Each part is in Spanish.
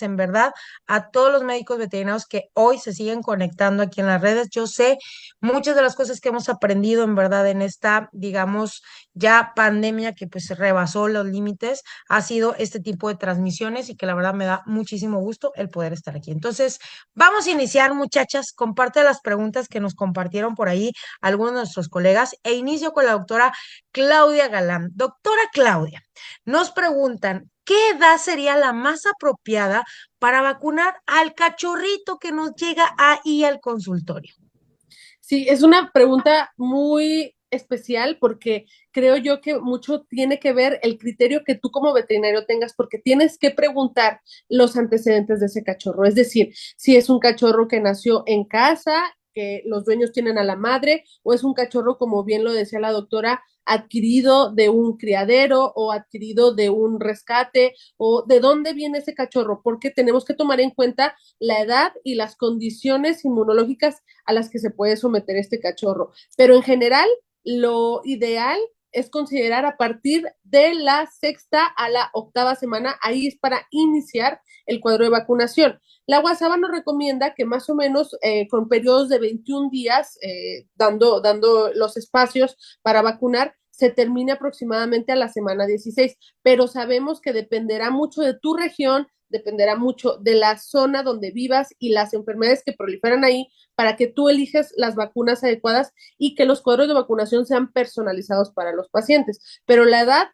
en verdad, a todos los médicos veterinarios que hoy se siguen conectando aquí en las redes. Yo sé muchas de las cosas que hemos aprendido, en verdad, en esta, digamos, ya pandemia que pues rebasó los límites, ha sido este tipo de transmisiones y que la verdad me da muchísimo gusto el poder estar aquí. Entonces, vamos a iniciar, muchachas. Comparte las preguntas que nos compartieron por ahí algunos de nuestros colegas e inicio con la doctora Claudia Galán. Doctora Claudia, nos preguntan, ¿qué edad sería la más apropiada para vacunar al cachorrito que nos llega ahí al consultorio? Sí, es una pregunta muy especial porque creo yo que mucho tiene que ver el criterio que tú como veterinario tengas, porque tienes que preguntar los antecedentes de ese cachorro. Es decir, si es un cachorro que nació en casa, que los dueños tienen a la madre, o es un cachorro, como bien lo decía la doctora, adquirido de un criadero o adquirido de un rescate, o de dónde viene ese cachorro, porque tenemos que tomar en cuenta la edad y las condiciones inmunológicas a las que se puede someter este cachorro. Pero en general, lo ideal es considerar a partir de la sexta a la octava semana, ahí es para iniciar el cuadro de vacunación. La WhatsApp nos recomienda que más o menos con periodos de 21 días, dando los espacios para vacunar, se termine aproximadamente a la semana 16, pero sabemos que dependerá mucho de tu región, dependerá mucho de la zona donde vivas y las enfermedades que proliferan ahí para que tú eliges las vacunas adecuadas y que los cuadros de vacunación sean personalizados para los pacientes. Pero la edad,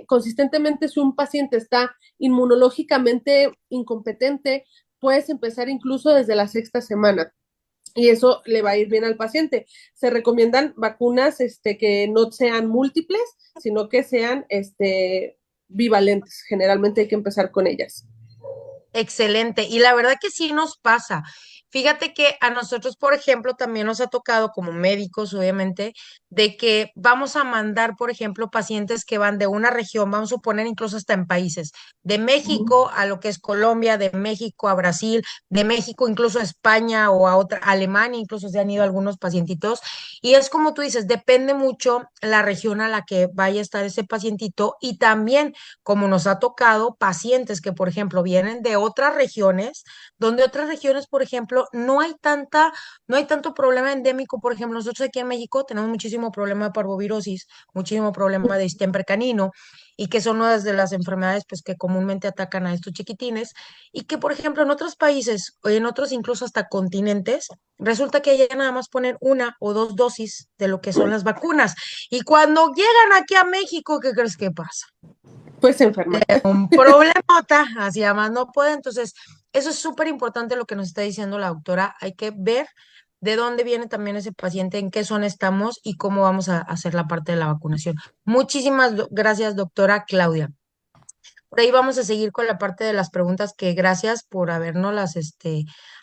consistentemente, si un paciente está inmunológicamente incompetente, puedes empezar incluso desde la sexta semana y eso le va a ir bien al paciente. Se recomiendan vacunas que no sean múltiples, sino que sean bivalentes. Generalmente hay que empezar con ellas. Excelente. Y la verdad que sí nos pasa. Fíjate que a nosotros, por ejemplo, también nos ha tocado como médicos, obviamente, de que vamos a mandar, por ejemplo, pacientes que van de una región, vamos a poner incluso hasta en países, de México a lo que es Colombia, de México a Brasil, de México incluso a España o a otra, Alemania, incluso se han ido algunos pacientitos. Y es como tú dices, depende mucho la región a la que vaya a estar ese pacientito y también como nos ha tocado pacientes que, por ejemplo, vienen de otras regiones, donde otras regiones, por ejemplo, no hay tanto problema endémico. Por ejemplo, nosotros aquí en México tenemos muchísimo problema de parvovirosis, muchísimo problema de distemper canino, y que son una de las enfermedades pues que comúnmente atacan a estos chiquitines, y que, por ejemplo, en otros países, o en otros incluso hasta continentes, resulta que allá nada más ponen una o dos dosis de lo que son las vacunas. Y cuando llegan aquí a México, ¿qué crees que pasa? Pues se enferman. Un problemota, así además no puede. Entonces, eso es súper importante lo que nos está diciendo la doctora. Hay que ver de dónde viene también ese paciente, en qué zona estamos y cómo vamos a hacer la parte de la vacunación. Muchísimas gracias, doctora Claudia. Por ahí vamos a seguir con la parte de las preguntas que gracias por habernos las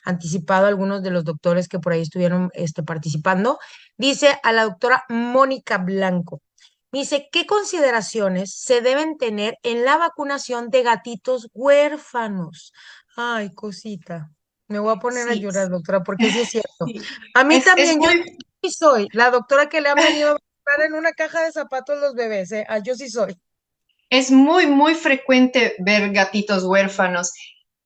anticipado algunos de los doctores que por ahí estuvieron participando. Dice a la doctora Mónica Blanco. Dice, ¿qué consideraciones se deben tener en la vacunación de gatitos huérfanos? Ay, cosita. Me voy a poner a Sí, llorar, doctora, porque sí es cierto. sí. A mí Es también, yo muy, sí soy la doctora que le han venido a vacunar en una caja de zapatos los bebés, ¿eh? Ah, yo sí soy. es muy, muy frecuente ver gatitos huérfanos.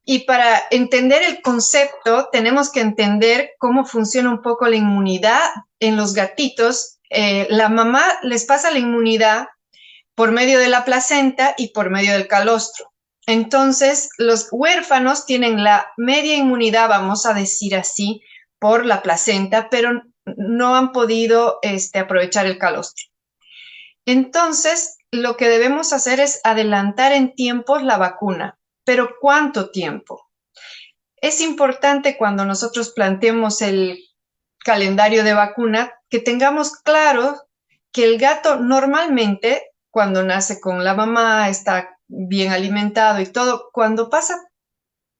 Y para entender el concepto, tenemos que entender cómo funciona un poco la inmunidad en los gatitos. La mamá les pasa la inmunidad por medio de la placenta y por medio del calostro. Entonces, los huérfanos tienen la media inmunidad, vamos a decir así, por la placenta, pero no han podido aprovechar el calostro. Entonces, lo que debemos hacer es adelantar en tiempos la vacuna. ¿Pero cuánto tiempo? Es importante cuando nosotros planteemos el calendario de vacuna que tengamos claro que el gato normalmente, cuando nace con la mamá, está bien alimentado y todo, cuando pasa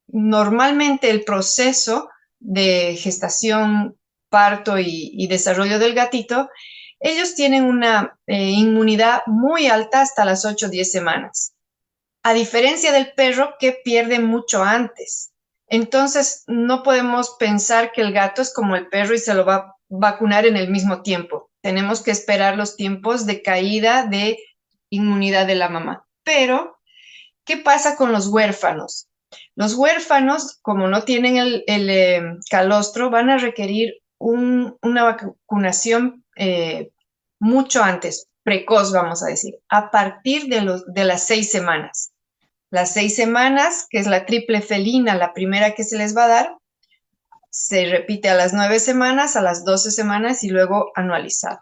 normalmente el proceso de gestación, parto y desarrollo del gatito, ellos tienen una inmunidad muy alta hasta las 8 o 10 semanas, a diferencia del perro que pierde mucho antes. Entonces, no podemos pensar que el gato es como el perro y se lo va a vacunar en el mismo tiempo. Tenemos que esperar los tiempos de caída de inmunidad de la mamá. Pero, ¿qué pasa con los huérfanos? Los huérfanos, como no tienen el calostro, van a requerir una vacunación mucho antes, precoz, vamos a decir, a partir de las 6 semanas. Las 6 semanas, que es la triple felina, la primera que se les va a dar, se repite a las 9 semanas, a las 12 semanas y luego anualizado.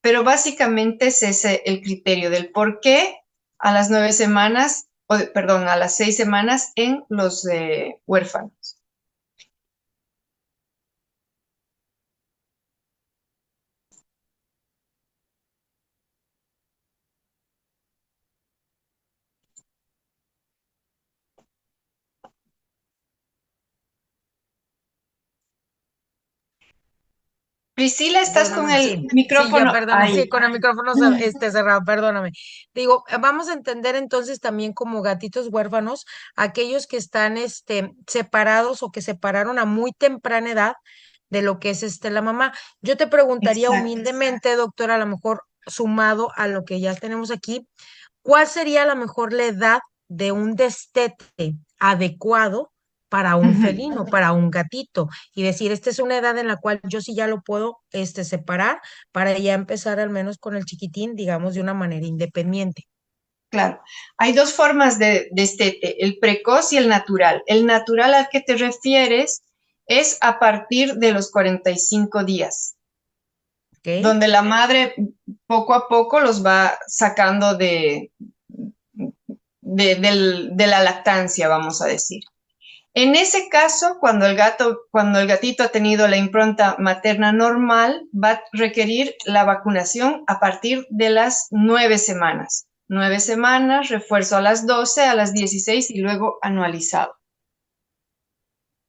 Pero básicamente es ese el criterio del por qué a las 9 semanas, perdón, a las 6 semanas en los huérfanos. Priscila, ¿estás Bueno, con el sí, ya micrófono perdona, sí, ahí? con el micrófono cerrado, perdóname. Digo, vamos a entender entonces también como gatitos huérfanos, aquellos que están separados o que separaron a muy temprana edad de lo que es la mamá. Yo te preguntaría Exacto. humildemente, doctora, a lo mejor sumado a lo que ya tenemos aquí, ¿cuál sería a lo mejor la edad de un destete adecuado para un felino, para un gatito? Y decir, esta es una edad en la cual yo sí ya lo puedo separar para ya empezar al menos con el chiquitín, digamos, de una manera independiente. Claro, hay dos formas de destete, el precoz y el natural. El natural al que te refieres es a partir de los 45 días, ¿Ok? donde la madre poco a poco los va sacando de la lactancia, vamos a decir. En ese caso, cuando el gatito ha tenido la impronta materna normal, va a requerir la vacunación a partir de las 9 semanas. 9 semanas, refuerzo a las 12, a las 16 y luego anualizado.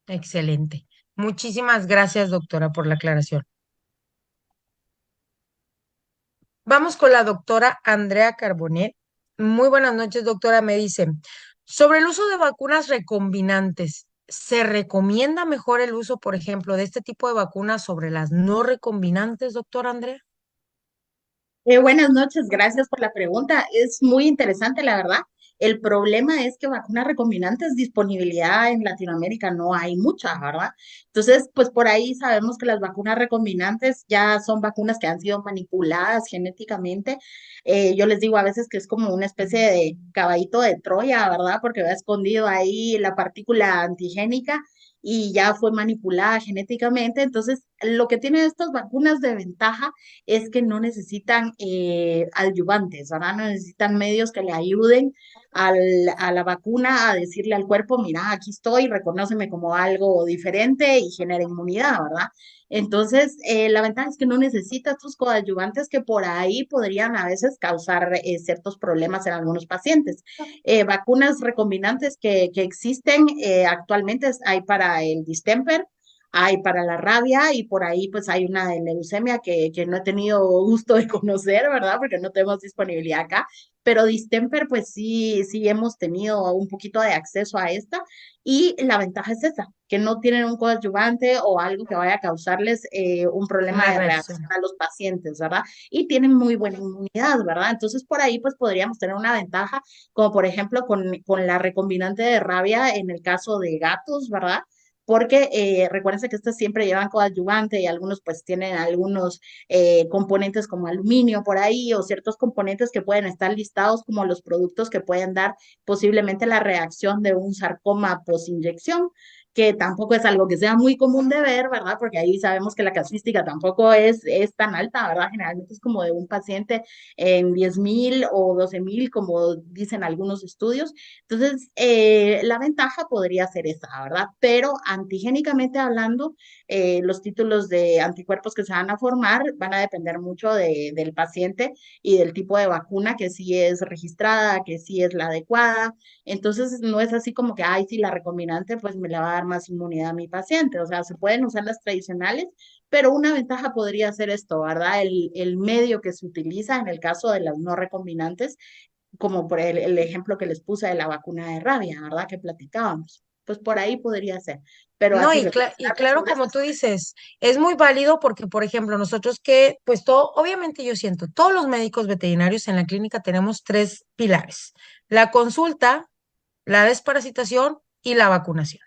Excelente. Muchísimas gracias, doctora, por la aclaración. Vamos con la doctora Andrea Carbonet. Muy buenas noches, doctora. Me dice, sobre el uso de vacunas recombinantes, ¿se recomienda mejor el uso, por ejemplo, de este tipo de vacunas sobre las no recombinantes, doctora Andrea? Buenas noches, gracias por la pregunta. Es muy interesante, la verdad. El problema es que vacunas recombinantes, disponibilidad en Latinoamérica no hay mucha, ¿verdad? Entonces, pues por ahí sabemos que las vacunas recombinantes ya son vacunas que han sido manipuladas genéticamente. Yo les digo a veces que es como una especie de caballito de Troya, ¿verdad? Porque va escondido ahí la partícula antigénica y ya fue manipulada genéticamente. Entonces, lo que tienen estas vacunas de ventaja es que no necesitan adyuvantes, ¿verdad? No necesitan medios que le ayuden a la vacuna a decirle al cuerpo, mira, aquí estoy, reconóceme como algo diferente y genera inmunidad, ¿verdad? Entonces, la ventaja es que no necesita estos coadyuvantes que por ahí podrían a veces causar ciertos problemas en algunos pacientes. Vacunas recombinantes que existen actualmente hay para el distemper, hay para la rabia y por ahí pues hay una de leucemia que no he tenido gusto de conocer, ¿verdad? Porque no tenemos disponibilidad acá, pero distemper pues sí, sí hemos tenido un poquito de acceso a esta y la ventaja es esa, que no tienen un coadyuvante o algo que vaya a causarles un problema Una de reacción reacción. a los pacientes, ¿verdad? Y tienen muy buena inmunidad, ¿verdad? Entonces por ahí pues podríamos tener una ventaja, como por ejemplo con la recombinante de rabia en el caso de gatos, ¿verdad? Porque recuérdense que estas siempre llevan coadyuvante y algunos pues tienen algunos componentes como aluminio por ahí o ciertos componentes que pueden estar listados como los productos que pueden dar posiblemente la reacción de un sarcoma post-inyección, que tampoco es algo que sea muy común de ver, ¿verdad? Porque ahí sabemos que la casuística tampoco es tan alta, ¿verdad? Generalmente es como de un paciente en 10,000 o 12,000, como dicen algunos estudios. Entonces, la ventaja podría ser esa, ¿verdad? Pero antigénicamente hablando, los títulos de anticuerpos que se van a formar van a depender mucho del paciente y del tipo de vacuna que sí es registrada, que sí es la adecuada. Entonces, no es así como que, ay, sí, la recombinante, pues me la va a dar más inmunidad a mi paciente. O sea, se pueden usar las tradicionales, pero una ventaja podría ser esto, ¿verdad? El medio que se utiliza en el caso de las no recombinantes como por el ejemplo que les puse de la vacuna de rabia, ¿verdad? Que platicábamos. Pues por ahí podría ser. Pero No, así, y recomendarles claro, sobre como estas. tú dices, es muy válido porque, por ejemplo, nosotros que, pues todo, obviamente yo siento, todos los médicos veterinarios en la clínica tenemos tres pilares: la consulta, la desparasitación y la vacunación.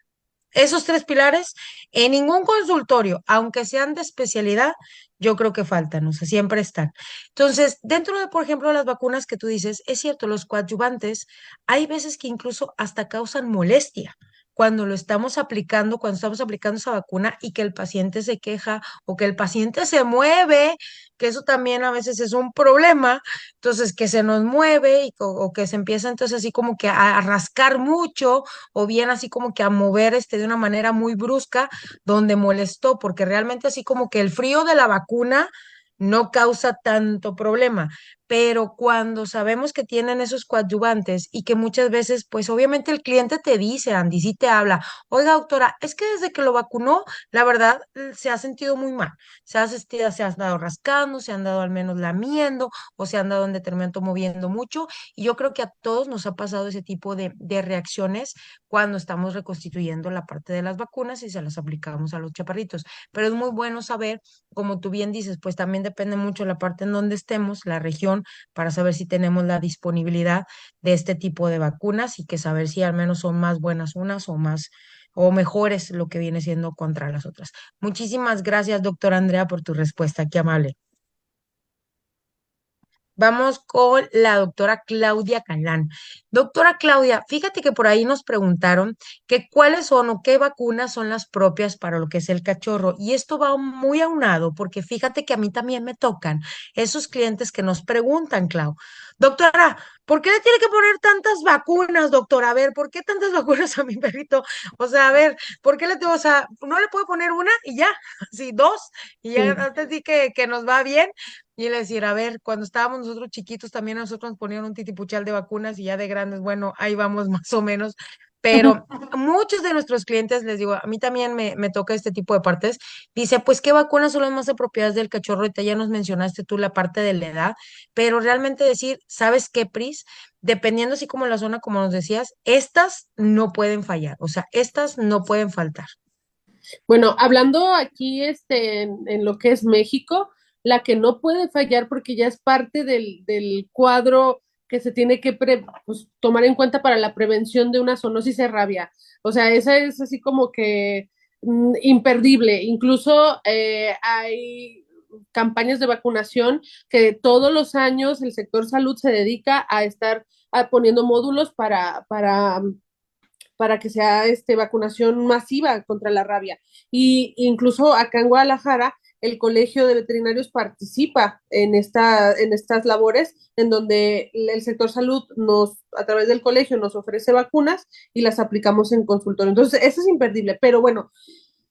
Esos tres pilares en ningún consultorio, aunque sean de especialidad, yo creo que faltan, o sea, siempre están. Entonces, dentro de, por ejemplo, las vacunas que tú dices, es cierto, los coadyuvantes, hay veces que incluso hasta causan molestia cuando lo estamos aplicando, cuando estamos aplicando esa vacuna y que el paciente se queja o que el paciente se mueve, que eso también a veces es un problema, entonces que se nos mueve o que se empieza entonces así como que a rascar mucho o bien así como que a mover de una manera muy brusca, donde molestó, porque realmente así como que el frío de la vacuna no causa tanto problema, pero cuando sabemos que tienen esos coadyuvantes y que muchas veces, pues obviamente el cliente te dice, Andy, sí te habla, oiga doctora, es que desde que lo vacunó, la verdad, se ha sentido muy mal, se ha andado rascando, se han andado al menos lamiendo o se han dado en determinado moviendo mucho, y yo creo que a todos nos ha pasado ese tipo de reacciones cuando estamos reconstituyendo la parte de las vacunas y se las aplicamos a los chaparritos. Pero es muy bueno saber, como tú bien dices, pues también depende mucho la parte en donde estemos, la región, para saber si tenemos la disponibilidad de este tipo de vacunas y que saber si al menos son más buenas unas o más o mejores lo que viene siendo contra las otras. Muchísimas gracias, doctora Andrea, por tu respuesta. Qué amable. Vamos con la doctora Claudia Calán. Doctora Claudia, fíjate que por ahí nos preguntaron que cuáles son o qué vacunas son las propias para lo que es el cachorro. Y esto va muy aunado porque fíjate que a mí también me tocan esos clientes que nos preguntan, Clau, doctora, ¿por qué le tiene que poner tantas vacunas, doctora? A ver, ¿por qué tantas vacunas a mi perrito? O sea, a ver, ¿por qué le tengo, o sea, no le puedo poner una y ya, sí, dos, y ya Sí. hasta sí que nos va bien? Y le decir, a ver, cuando estábamos nosotros chiquitos, también a nosotros nos ponían un titipuchal de vacunas y ya de grandes, bueno, ahí vamos más o menos. Pero muchos de nuestros clientes, les digo, a mí también me toca este tipo de partes, dice, pues, ¿qué vacunas son las más apropiadas del cachorro? Ahorita ya nos mencionaste tú la parte de la edad, pero realmente decir, ¿sabes qué, Pris? Dependiendo así como la zona, como nos decías, estas no pueden fallar, o sea, estas no pueden faltar. Bueno, hablando aquí en lo que es México, la que no puede fallar porque ya es parte del cuadro que se tiene que pues, tomar en cuenta para la prevención de una zoonosis es rabia. O sea, esa es así como que imperdible. Incluso hay campañas de vacunación que todos los años el sector salud se dedica a estar poniendo módulos para que sea vacunación masiva contra la rabia. Y incluso acá en Guadalajara, el Colegio de Veterinarios participa en estas labores, en donde el sector salud a través del colegio nos ofrece vacunas y las aplicamos en consultorio. Entonces, eso es imperdible. Pero bueno,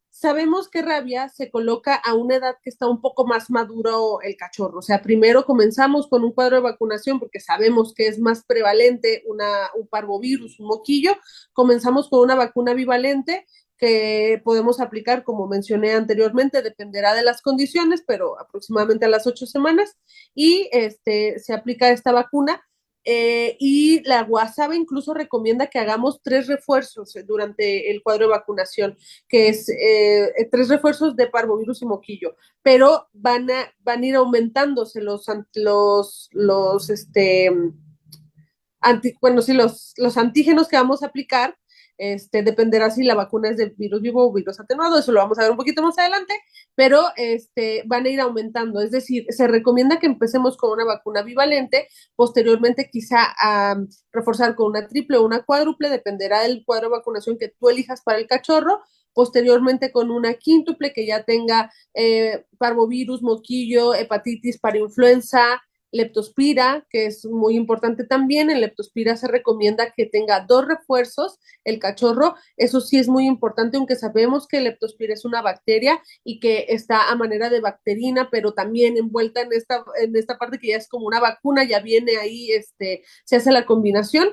sabemos que rabia se coloca a una edad que está un poco más maduro el cachorro. O sea, primero comenzamos con un cuadro de vacunación porque sabemos que es más prevalente un parvovirus, un moquillo. Comenzamos con una vacuna bivalente que podemos aplicar, como mencioné anteriormente, dependerá de las condiciones, pero aproximadamente a las 8 semanas. Y se aplica esta vacuna y la WhatsApp incluso recomienda que hagamos 3 refuerzos durante el cuadro de vacunación, que es 3 refuerzos de parvovirus y moquillo, pero van a ir aumentándose bueno, sí, los antígenos que vamos a aplicar. Dependerá si la vacuna es de virus vivo o virus atenuado, eso lo vamos a ver un poquito más adelante, pero van a ir aumentando. Es decir, se recomienda que empecemos con una vacuna bivalente, posteriormente quizá a reforzar con una triple o una cuádruple, dependerá del cuadro de vacunación que tú elijas para el cachorro, posteriormente con una quíntuple que ya tenga parvovirus, moquillo, hepatitis, parainfluenza, leptospira, que es muy importante también. En leptospira se recomienda que tenga 2 refuerzos el cachorro. Eso sí es muy importante, aunque sabemos que leptospira es una bacteria y que está a manera de bacterina, pero también envuelta en esta parte que ya es como una vacuna, ya viene ahí, se hace la combinación.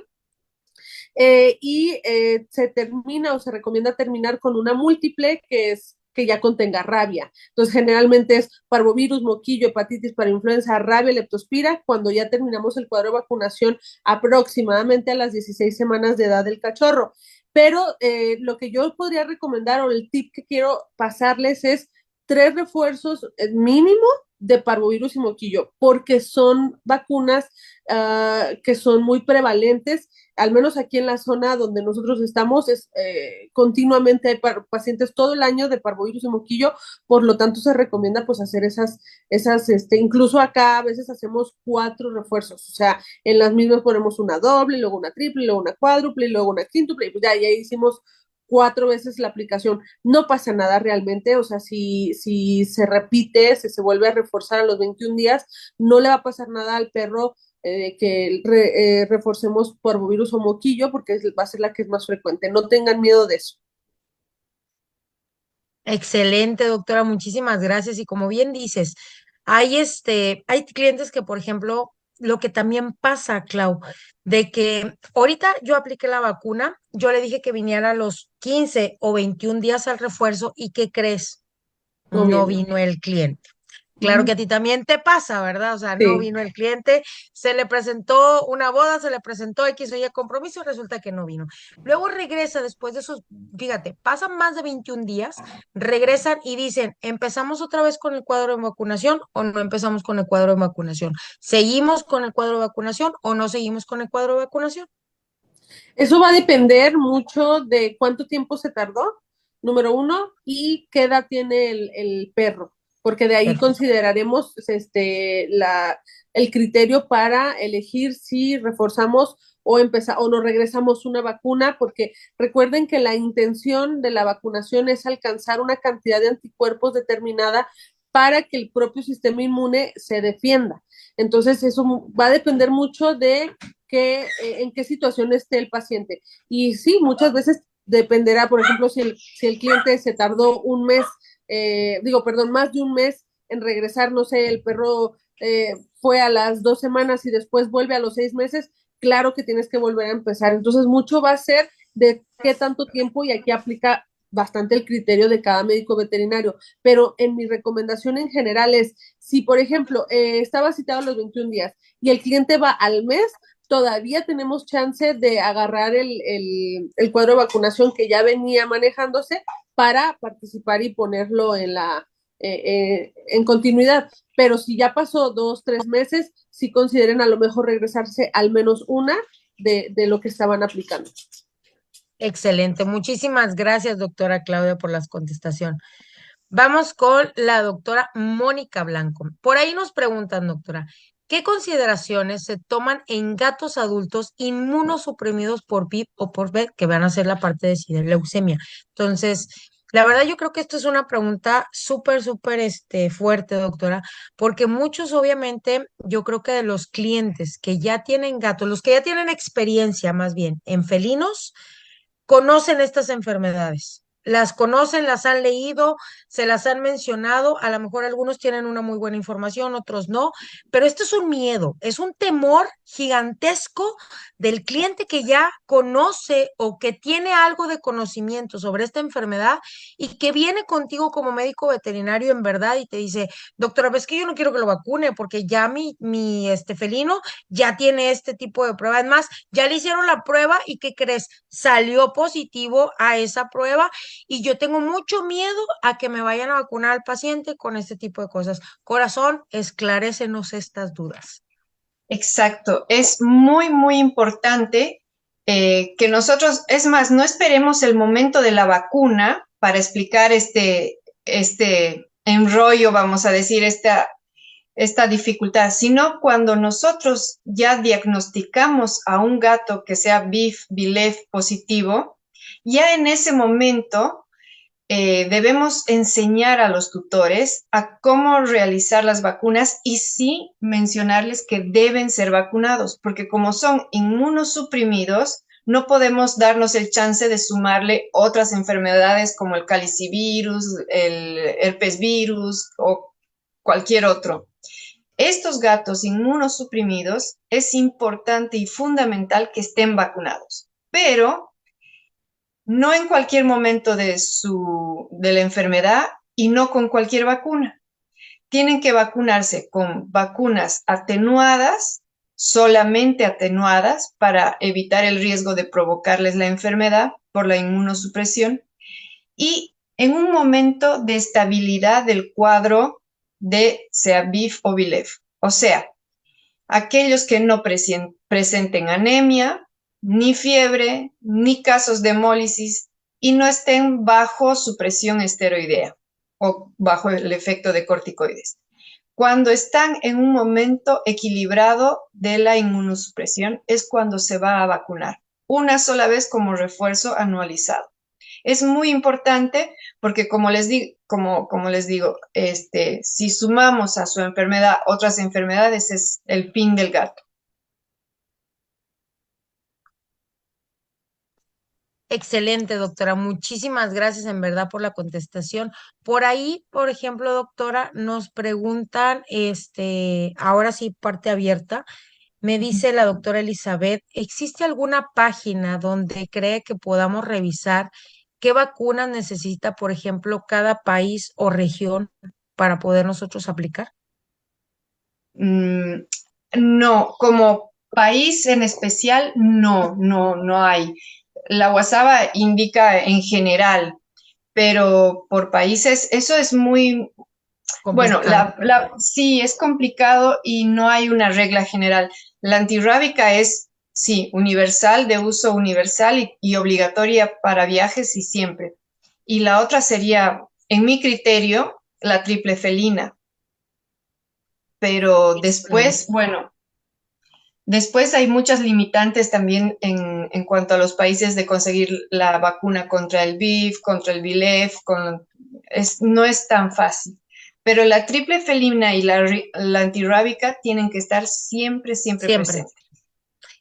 Se termina o se recomienda terminar con una múltiple que ya contenga rabia. Entonces, generalmente es parvovirus, moquillo, hepatitis, parainfluenza, rabia, leptospira, cuando ya terminamos el cuadro de vacunación aproximadamente a las 16 semanas de edad del cachorro. Pero lo que yo podría recomendar o el tip que quiero pasarles es 3 refuerzos mínimo de parvovirus y moquillo, porque son vacunas que son muy prevalentes, al menos aquí en la zona donde nosotros estamos, continuamente hay pacientes todo el año de parvovirus y moquillo, por lo tanto se recomienda pues hacer incluso acá a veces hacemos 4 refuerzos, o sea, en las mismas ponemos una doble, luego una triple, luego una cuádruple, y luego una quíntuple, y pues ya hicimos 4 veces la aplicación. No pasa nada realmente, o sea, si se repite, si se vuelve a reforzar a los 21 días, no le va a pasar nada al perro que reforcemos parvovirus o moquillo, porque va a ser la que es más frecuente. No tengan miedo de eso. Excelente, doctora, muchísimas gracias. Y como bien dices, hay clientes que, por ejemplo, lo que también pasa, Clau, de que ahorita yo apliqué la vacuna, yo le dije que viniera a los 15 o 21 días al refuerzo, ¿y qué crees? No No viene. vino el cliente. Claro que a ti también te pasa, ¿verdad? O sea, no Sí. vino el cliente, se le presentó una boda, se le presentó X o Y compromiso, resulta que no vino. Luego regresa después de esos, fíjate, pasan más de 21 días, regresan y dicen, ¿empezamos otra vez con el cuadro de vacunación o no empezamos con el cuadro de vacunación? ¿Seguimos con el cuadro de vacunación o no seguimos con el cuadro de vacunación? Eso va a depender mucho de cuánto tiempo se tardó, número uno, y qué edad tiene el perro, porque de ahí Perfecto. consideraremos el criterio para elegir si reforzamos o nos regresamos una vacuna, porque recuerden que la intención de la vacunación es alcanzar una cantidad de anticuerpos determinada para que el propio sistema inmune se defienda. Entonces, eso va a depender mucho de en qué situación esté el paciente. Y sí, muchas veces dependerá, por ejemplo, si el cliente se tardó un mes, más de un mes en regresar, no sé, el perro fue a las 2 semanas y después vuelve a los 6 meses, claro que tienes que volver a empezar. Entonces, mucho va a ser de qué tanto tiempo y aquí aplica bastante el criterio de cada médico veterinario, pero en mi recomendación en general es, si por ejemplo estaba citado los 21 días y el cliente va al mes, todavía tenemos chance de agarrar el cuadro de vacunación que ya venía manejándose para participar y ponerlo en continuidad. Pero si ya pasó 2, 3 meses, sí consideren a lo mejor regresarse al menos una de lo que estaban aplicando. Excelente. Muchísimas gracias, doctora Claudia, por la contestación. Vamos con la doctora Mónica Blanco. Por ahí nos preguntan, doctora, ¿qué consideraciones se toman en gatos adultos inmunosuprimidos por PIP o por B, que van a ser la parte de leucemia? Entonces, la verdad yo creo que esto es una pregunta súper, fuerte, doctora, porque muchos, obviamente, yo creo que de los clientes que ya tienen gatos, los que ya tienen experiencia más bien en felinos, conocen estas enfermedades. Las conocen, las han leído, se las han mencionado, a lo mejor algunos tienen una muy buena información, otros no, pero esto es un miedo, es un temor gigantesco del cliente que ya conoce o que tiene algo de conocimiento sobre esta enfermedad y que viene contigo como médico veterinario en verdad y te dice, doctora, ves que yo no quiero que lo vacune porque ya mi felino ya tiene este tipo de prueba. Es más, ya le hicieron la prueba y ¿qué crees? Salió positivo a esa prueba y yo tengo mucho miedo a que me vayan a vacunar al paciente con este tipo de cosas. Corazón, esclarécenos estas dudas. Exacto, es muy, muy importante que nosotros, es más, no esperemos el momento de la vacuna para explicar este enrollo, vamos a decir, esta dificultad, sino cuando nosotros ya diagnosticamos a un gato que sea BIF, BILEF positivo, ya en ese momento debemos enseñar a los tutores a cómo realizar las vacunas y sí mencionarles que deben ser vacunados, porque como son inmunosuprimidos, no podemos darnos el chance de sumarle otras enfermedades como el calicivirus, el herpes virus o cualquier otro. Estos gatos inmunosuprimidos es importante y fundamental que estén vacunados, pero no en cualquier momento de la enfermedad y no con cualquier vacuna. Tienen que vacunarse con vacunas atenuadas, solamente atenuadas para evitar el riesgo de provocarles la enfermedad por la inmunosupresión y en un momento de estabilidad del cuadro de sea BIF o BILEF. O sea, aquellos que no presenten anemia, ni fiebre, ni casos de hemólisis y no estén bajo su presión esteroidea o bajo el efecto de corticoides. Cuando están en un momento equilibrado de la inmunosupresión es cuando se va a vacunar, una sola vez como refuerzo anualizado. Es muy importante porque como les digo, si sumamos a su enfermedad otras enfermedades es el fin del gato. Excelente, doctora. Muchísimas gracias en verdad por la contestación. Por ahí, por ejemplo, doctora, nos preguntan, ahora sí, parte abierta. Me dice la doctora Elizabeth, ¿existe alguna página donde cree que podamos revisar qué vacunas necesita, por ejemplo, cada país o región para poder nosotros aplicar? Mm, no, como país en especial, no hay. La WhatsApp indica en general, pero por países, eso es muy, bueno, Complicado. sí, es complicado y no hay una regla general. La antirrábica es, sí, universal, de uso universal y obligatoria para viajes y siempre. Y la otra sería, en mi criterio, la triple felina. Pero Excelente. después, bueno, después hay muchas limitantes también en cuanto a los países de conseguir la vacuna contra el BIF, contra el BILEF, no es tan fácil. Pero la triple felina y la antirrábica tienen que estar siempre, siempre Siempre. presentes.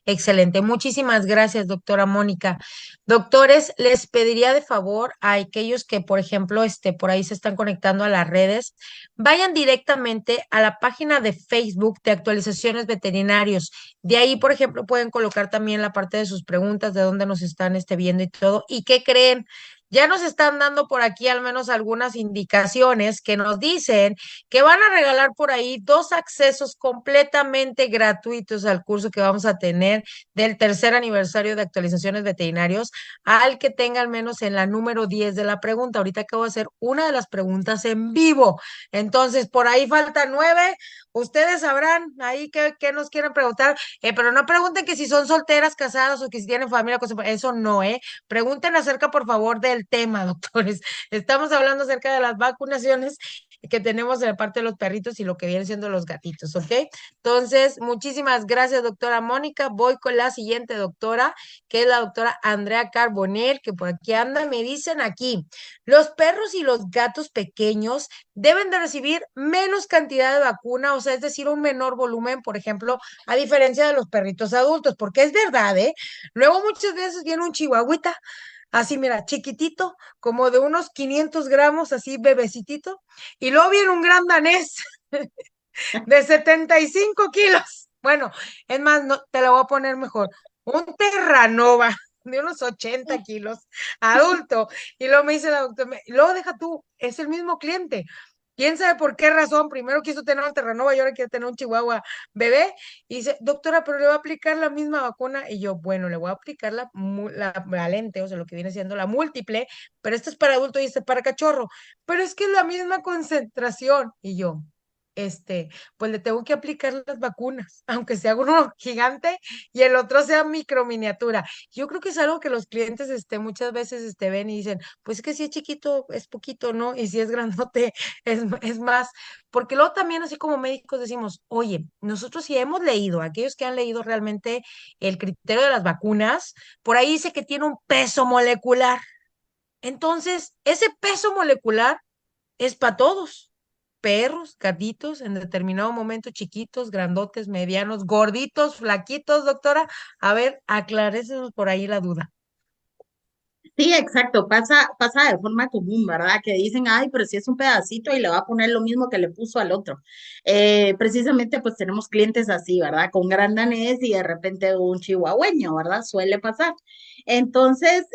Excelente. Muchísimas gracias, doctora Mónica. Doctores, les pediría de favor a aquellos que, por ejemplo, por ahí se están conectando a las redes, vayan directamente a la página de Facebook de Actualizaciones Veterinarios. De ahí, por ejemplo, pueden colocar también la parte de sus preguntas, de dónde nos están viendo y todo. ¿Y qué creen? Ya nos están dando por aquí al menos algunas indicaciones que nos dicen que van a regalar por ahí 2 accesos completamente gratuitos al curso que vamos a tener del tercer aniversario de actualizaciones veterinarios, al que tenga al menos en la número 10 de la pregunta. Ahorita acabo de hacer una de las preguntas en vivo. Entonces, por ahí faltan 9. Ustedes sabrán ahí qué nos quieren preguntar, pero no pregunten que si son solteras, casadas o que si tienen familia, eso no, ¿eh? Pregunten acerca, por favor, del tema, doctores. Estamos hablando acerca de las vacunaciones que tenemos en la parte de los perritos y lo que vienen siendo los gatitos, ¿ok? Entonces, muchísimas gracias, doctora Mónica. Voy con la siguiente doctora, que es la doctora Andrea Carbonell, que por aquí anda. Me dicen aquí, los perros y los gatos pequeños deben de recibir menos cantidad de vacuna, o sea, es decir, un menor volumen, por ejemplo, a diferencia de los perritos adultos, porque es verdad, ¿eh? Luego muchas veces viene un chihuahuita así, mira, chiquitito, como de unos 500 gramos, así bebecitito, y luego viene un gran danés de 75 kilos. Bueno, es más, no, te la voy a poner mejor. Un Terranova de unos 80 kilos, adulto. Y luego me dice la doctora, luego deja tú, es el mismo cliente. ¿Quién sabe por qué razón? Primero quiso tener un Terranova y ahora quiere tener un Chihuahua bebé. Y dice, doctora, pero le va a aplicar la misma vacuna. Y yo, bueno, le voy a aplicar la lente, o sea, lo que viene siendo la múltiple, pero este es para adulto y este es para cachorro. Pero es que es la misma concentración. Y yo, pues le tengo que aplicar las vacunas, aunque sea uno gigante y el otro sea microminiatura. Yo creo que es algo que los clientes muchas veces ven y dicen, pues es que si es chiquito es poquito, ¿no? Y si es grandote es más. Porque luego también así como médicos decimos, oye, nosotros sí hemos leído, aquellos que han leído realmente el criterio de las vacunas, por ahí dice que tiene un peso molecular. Entonces, ese peso molecular es para todos. Perros, gatitos, en determinado momento chiquitos, grandotes, medianos, gorditos, flaquitos, doctora. A ver, aclarésenos por ahí la duda. Sí, exacto, pasa de forma común, ¿verdad? Que dicen, ay, pero si es un pedacito y le va a poner lo mismo que le puso al otro. Precisamente, pues tenemos clientes así, ¿verdad? Con gran danés y de repente un chihuahueño, ¿verdad? Suele pasar. Entonces,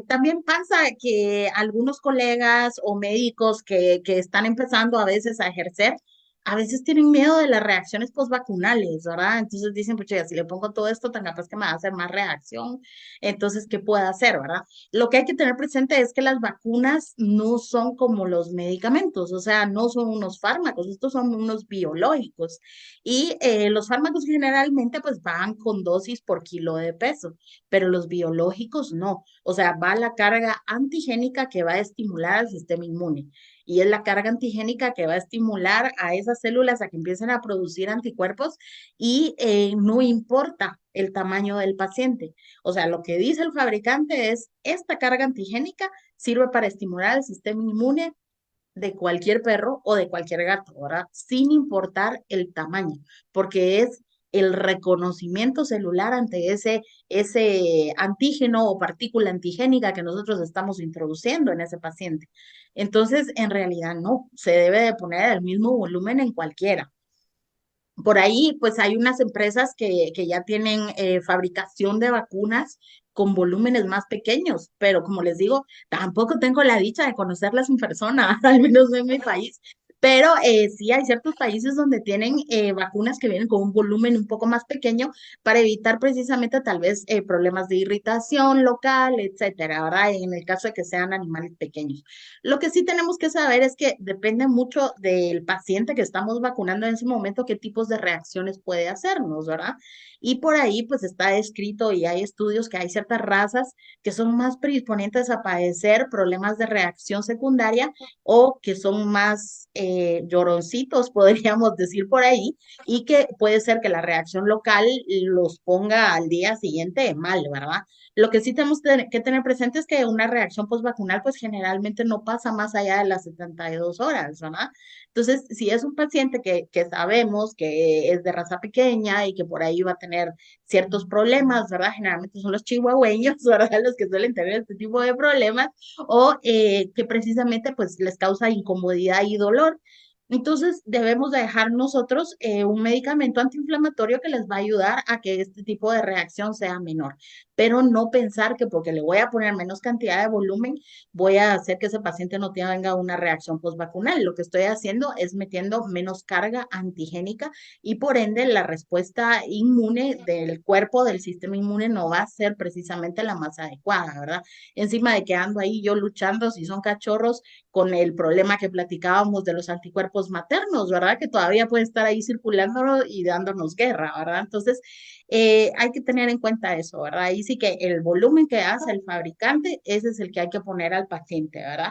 también pasa que algunos colegas o médicos que están empezando a veces a ejercer, a veces tienen miedo de las reacciones postvacunales, ¿verdad? Entonces dicen, pues ya, si le pongo todo esto, tan capaz que me va a hacer más reacción, entonces, ¿qué puedo hacer, verdad? Lo que hay que tener presente es que las vacunas no son como los medicamentos, o sea, no son unos fármacos, estos son unos biológicos. Y los fármacos generalmente pues van con dosis por kilo de peso, pero los biológicos no. O sea, va la carga antigénica que va a estimular al sistema inmune y es la carga antigénica que va a estimular a esas células a que empiecen a producir anticuerpos y no importa el tamaño del paciente. O sea, lo que dice el fabricante es, esta carga antigénica sirve para estimular el sistema inmune de cualquier perro o de cualquier gato, ¿verdad? Sin importar el tamaño, porque es el reconocimiento celular ante ese antígeno o partícula antigénica que nosotros estamos introduciendo en ese paciente. Entonces, en realidad no, se debe de poner el mismo volumen en cualquiera. Por ahí, pues hay unas empresas que ya tienen fabricación de vacunas con volúmenes más pequeños, pero como les digo, tampoco tengo la dicha de conocerlas en persona, al menos no en mi país. Pero sí hay ciertos países donde tienen vacunas que vienen con un volumen un poco más pequeño para evitar precisamente tal vez problemas de irritación local, etcétera, ¿verdad? En el caso de que sean animales pequeños. Lo que sí tenemos que saber es que depende mucho del paciente que estamos vacunando en ese momento, qué tipos de reacciones puede hacernos, ¿verdad? Y por ahí pues está escrito y hay estudios que hay ciertas razas que son más predisponentes a padecer problemas de reacción secundaria o que son más lloroncitos, podríamos decir por ahí, y que puede ser que la reacción local los ponga al día siguiente mal, ¿verdad? Lo que sí tenemos que tener presente es que una reacción postvacunal pues generalmente no pasa más allá de las 72 horas, ¿verdad? Entonces, si es un paciente que sabemos que es de raza pequeña y que por ahí va a tener ciertos problemas, ¿verdad? Generalmente son los chihuahueños, ¿verdad? Los que suelen tener este tipo de problemas o que precisamente pues les causa incomodidad y dolor. Entonces, debemos de dejar nosotros un medicamento antiinflamatorio que les va a ayudar a que este tipo de reacción sea menor, pero no pensar que porque le voy a poner menos cantidad de volumen, voy a hacer que ese paciente no tenga una reacción postvacunal. Lo que estoy haciendo es metiendo menos carga antigénica y por ende la respuesta inmune del cuerpo, del sistema inmune, no va a ser precisamente la más adecuada, ¿verdad? Encima de que ando ahí yo luchando, si son cachorros, con el problema que platicábamos de los anticuerpos maternos, ¿verdad? Que todavía puede estar ahí circulando y dándonos guerra, ¿verdad? Entonces, hay que tener en cuenta eso, ¿verdad? Ahí sí que el volumen que hace el fabricante, ese es el que hay que poner al paciente, ¿verdad?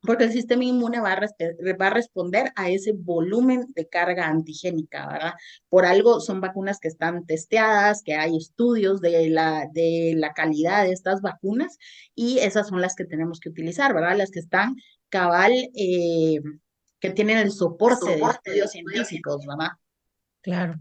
Porque el sistema inmune va a responder a ese volumen de carga antigénica, ¿verdad? Por algo son vacunas que están testeadas, que hay estudios de la calidad de estas vacunas y esas son las que tenemos que utilizar, ¿verdad? Las que están cabal, que tienen el soporte de estudios científicos, ¿verdad? Claro.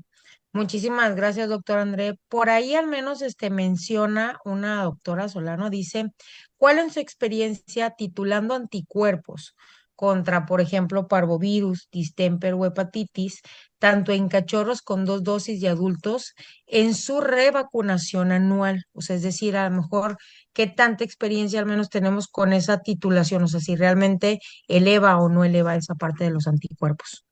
Muchísimas gracias, doctor André. Por ahí al menos menciona una doctora Solano, dice, ¿cuál en su experiencia titulando anticuerpos contra, por ejemplo, parvovirus, distemper o hepatitis, tanto en cachorros con 2 dosis y adultos, en su revacunación anual? O sea, es decir, a lo mejor, ¿qué tanta experiencia al menos tenemos con esa titulación? O sea, si realmente eleva o no eleva esa parte de los anticuerpos.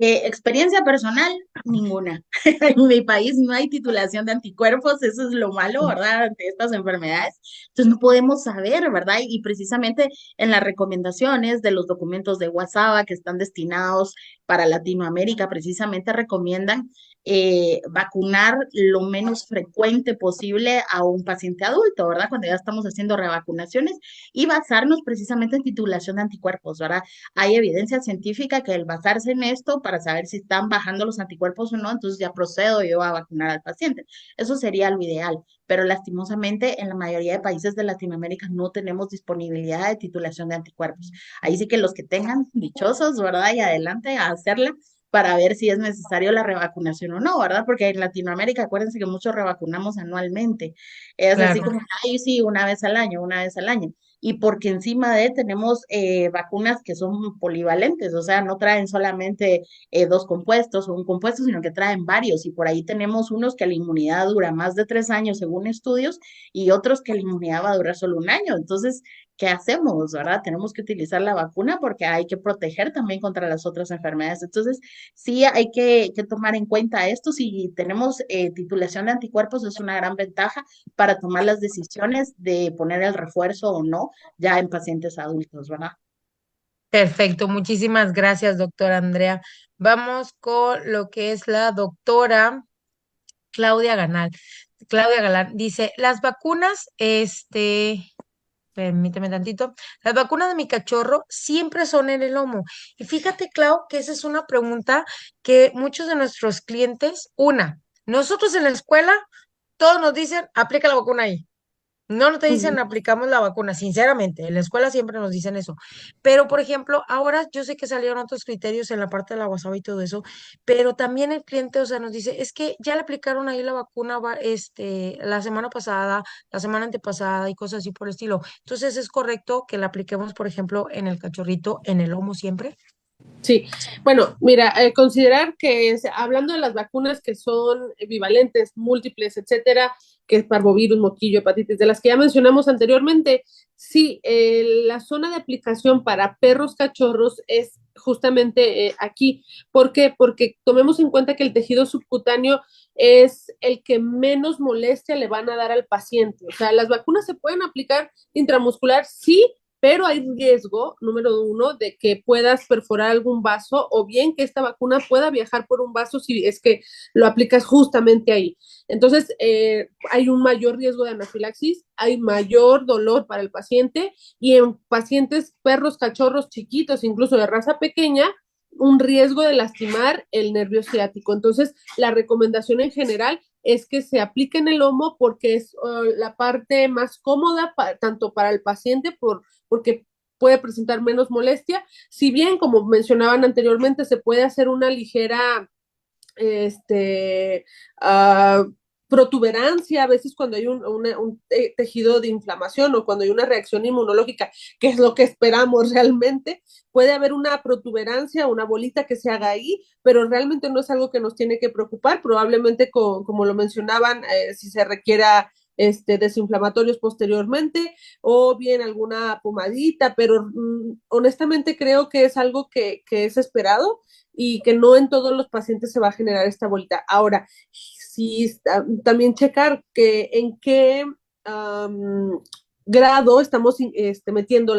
Experiencia personal, ninguna. En mi país no hay titulación de anticuerpos, eso es lo malo, ¿verdad? Ante estas enfermedades. Entonces no podemos saber, ¿verdad? Y precisamente en las recomendaciones de los documentos de WhatsApp que están destinados para Latinoamérica, precisamente recomiendan vacunar lo menos frecuente posible a un paciente adulto, ¿verdad? Cuando ya estamos haciendo revacunaciones y basarnos precisamente en titulación de anticuerpos, ¿verdad? Hay evidencia científica que el basarse en esto para saber si están bajando los anticuerpos o no, entonces ya procedo yo a vacunar al paciente. Eso sería lo ideal, pero lastimosamente en la mayoría de países de Latinoamérica no tenemos disponibilidad de titulación de anticuerpos. Ahí sí que los que tengan, dichosos, ¿verdad? Y adelante a hacerla para ver si es necesario la revacunación o no, ¿verdad? Porque en Latinoamérica, acuérdense que muchos revacunamos anualmente. Es así Claro. como, ay, sí, una vez al año, una vez al año. y porque encima de tenemos vacunas que son polivalentes, o sea, no traen solamente dos compuestos o un compuesto, sino que traen varios y por ahí tenemos unos que la inmunidad dura más de 3 años según estudios y otros que la inmunidad va a durar solo un año. Entonces, ¿qué hacemos, verdad? Tenemos que utilizar la vacuna porque hay que proteger también contra las otras enfermedades. Entonces, sí hay que tomar en cuenta esto. Si tenemos titulación de anticuerpos, es una gran ventaja para tomar las decisiones de poner el refuerzo o no ya en pacientes adultos, ¿verdad? Perfecto, muchísimas gracias, doctora Andrea. Vamos con lo que es la doctora Claudia Ganal. Claudia Galán dice, las vacunas, permíteme tantito, las vacunas de mi cachorro siempre son en el lomo. Y fíjate, Clau, que esa es una pregunta que muchos de nuestros clientes, nosotros en la escuela, todos nos dicen, aplica la vacuna ahí. No te dicen Ujú. aplicamos la vacuna, sinceramente, en la escuela siempre nos dicen eso. Pero, por ejemplo, ahora yo sé que salieron otros criterios en la parte de la WhatsApp y todo eso, pero también el cliente, o sea, nos dice, es que ya le aplicaron ahí la vacuna, la semana pasada, la semana antepasada y cosas así por el estilo. Entonces, ¿es correcto que la apliquemos, por ejemplo, en el cachorrito, en el lomo siempre? Sí, bueno, mira, considerar que hablando de las vacunas que son bivalentes, múltiples, etcétera, que es parvovirus, moquillo, hepatitis, de las que ya mencionamos anteriormente, sí, la zona de aplicación para perros cachorros es justamente aquí. ¿Por qué? Porque tomemos en cuenta que el tejido subcutáneo es el que menos molestia le van a dar al paciente. O sea, las vacunas se pueden aplicar intramuscular, sí, pero hay riesgo, número uno, de que puedas perforar algún vaso o bien que esta vacuna pueda viajar por un vaso si es que lo aplicas justamente ahí. Entonces, hay un mayor riesgo de anafilaxis, hay mayor dolor para el paciente y en pacientes, perros, cachorros chiquitos, incluso de raza pequeña, un riesgo de lastimar el nervio ciático. Entonces, la recomendación en general es que se aplique en el lomo porque es la parte más cómoda tanto para el paciente porque puede presentar menos molestia. Si bien, como mencionaban anteriormente, se puede hacer una ligera este, uh, protuberancia, a veces cuando hay un tejido de inflamación o cuando hay una reacción inmunológica, que es lo que esperamos realmente, puede haber una protuberancia, una bolita que se haga ahí, pero realmente no es algo que nos tiene que preocupar, probablemente como lo mencionaban, si se requiera desinflamatorios posteriormente o bien alguna pomadita, pero honestamente creo que es algo que es esperado y que no en todos los pacientes se va a generar esta bolita. Ahora, sí, también checar que en qué grado estamos metiendo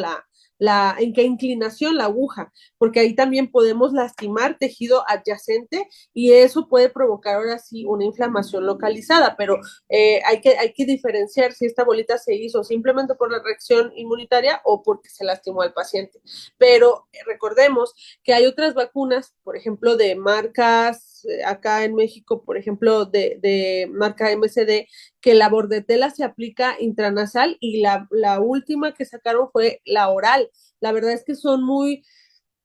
en qué inclinación la aguja, porque ahí también podemos lastimar tejido adyacente y eso puede provocar ahora sí una inflamación localizada, pero hay que diferenciar si esta bolita se hizo simplemente por la reacción inmunitaria o porque se lastimó al paciente. Pero recordemos que hay otras vacunas, por ejemplo, de marcas acá en México, por ejemplo, de marca MSD, que la bordetela se aplica intranasal y la última que sacaron fue la oral. La verdad es que son muy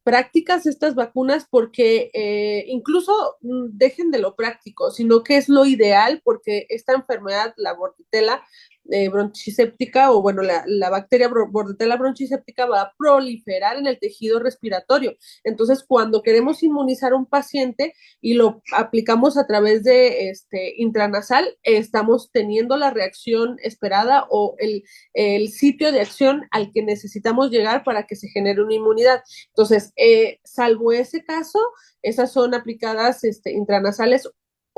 prácticas estas vacunas porque incluso dejen de lo práctico, sino que es lo ideal porque esta enfermedad, la bordetela bronchiséptica o bueno, la bacteria bordetela bronchiséptica va a proliferar en el tejido respiratorio. Entonces, cuando queremos inmunizar a un paciente y lo aplicamos a través de intranasal, estamos teniendo la reacción esperada o el sitio de acción al que necesitamos llegar para que se genere una inmunidad. Entonces, salvo ese caso, esas son aplicadas intranasales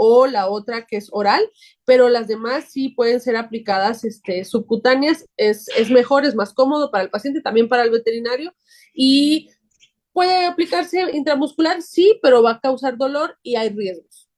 o la otra que es oral, pero las demás sí pueden ser aplicadas subcutáneas, es mejor, es más cómodo para el paciente, también para el veterinario, y puede aplicarse intramuscular, sí, pero va a causar dolor y hay riesgos.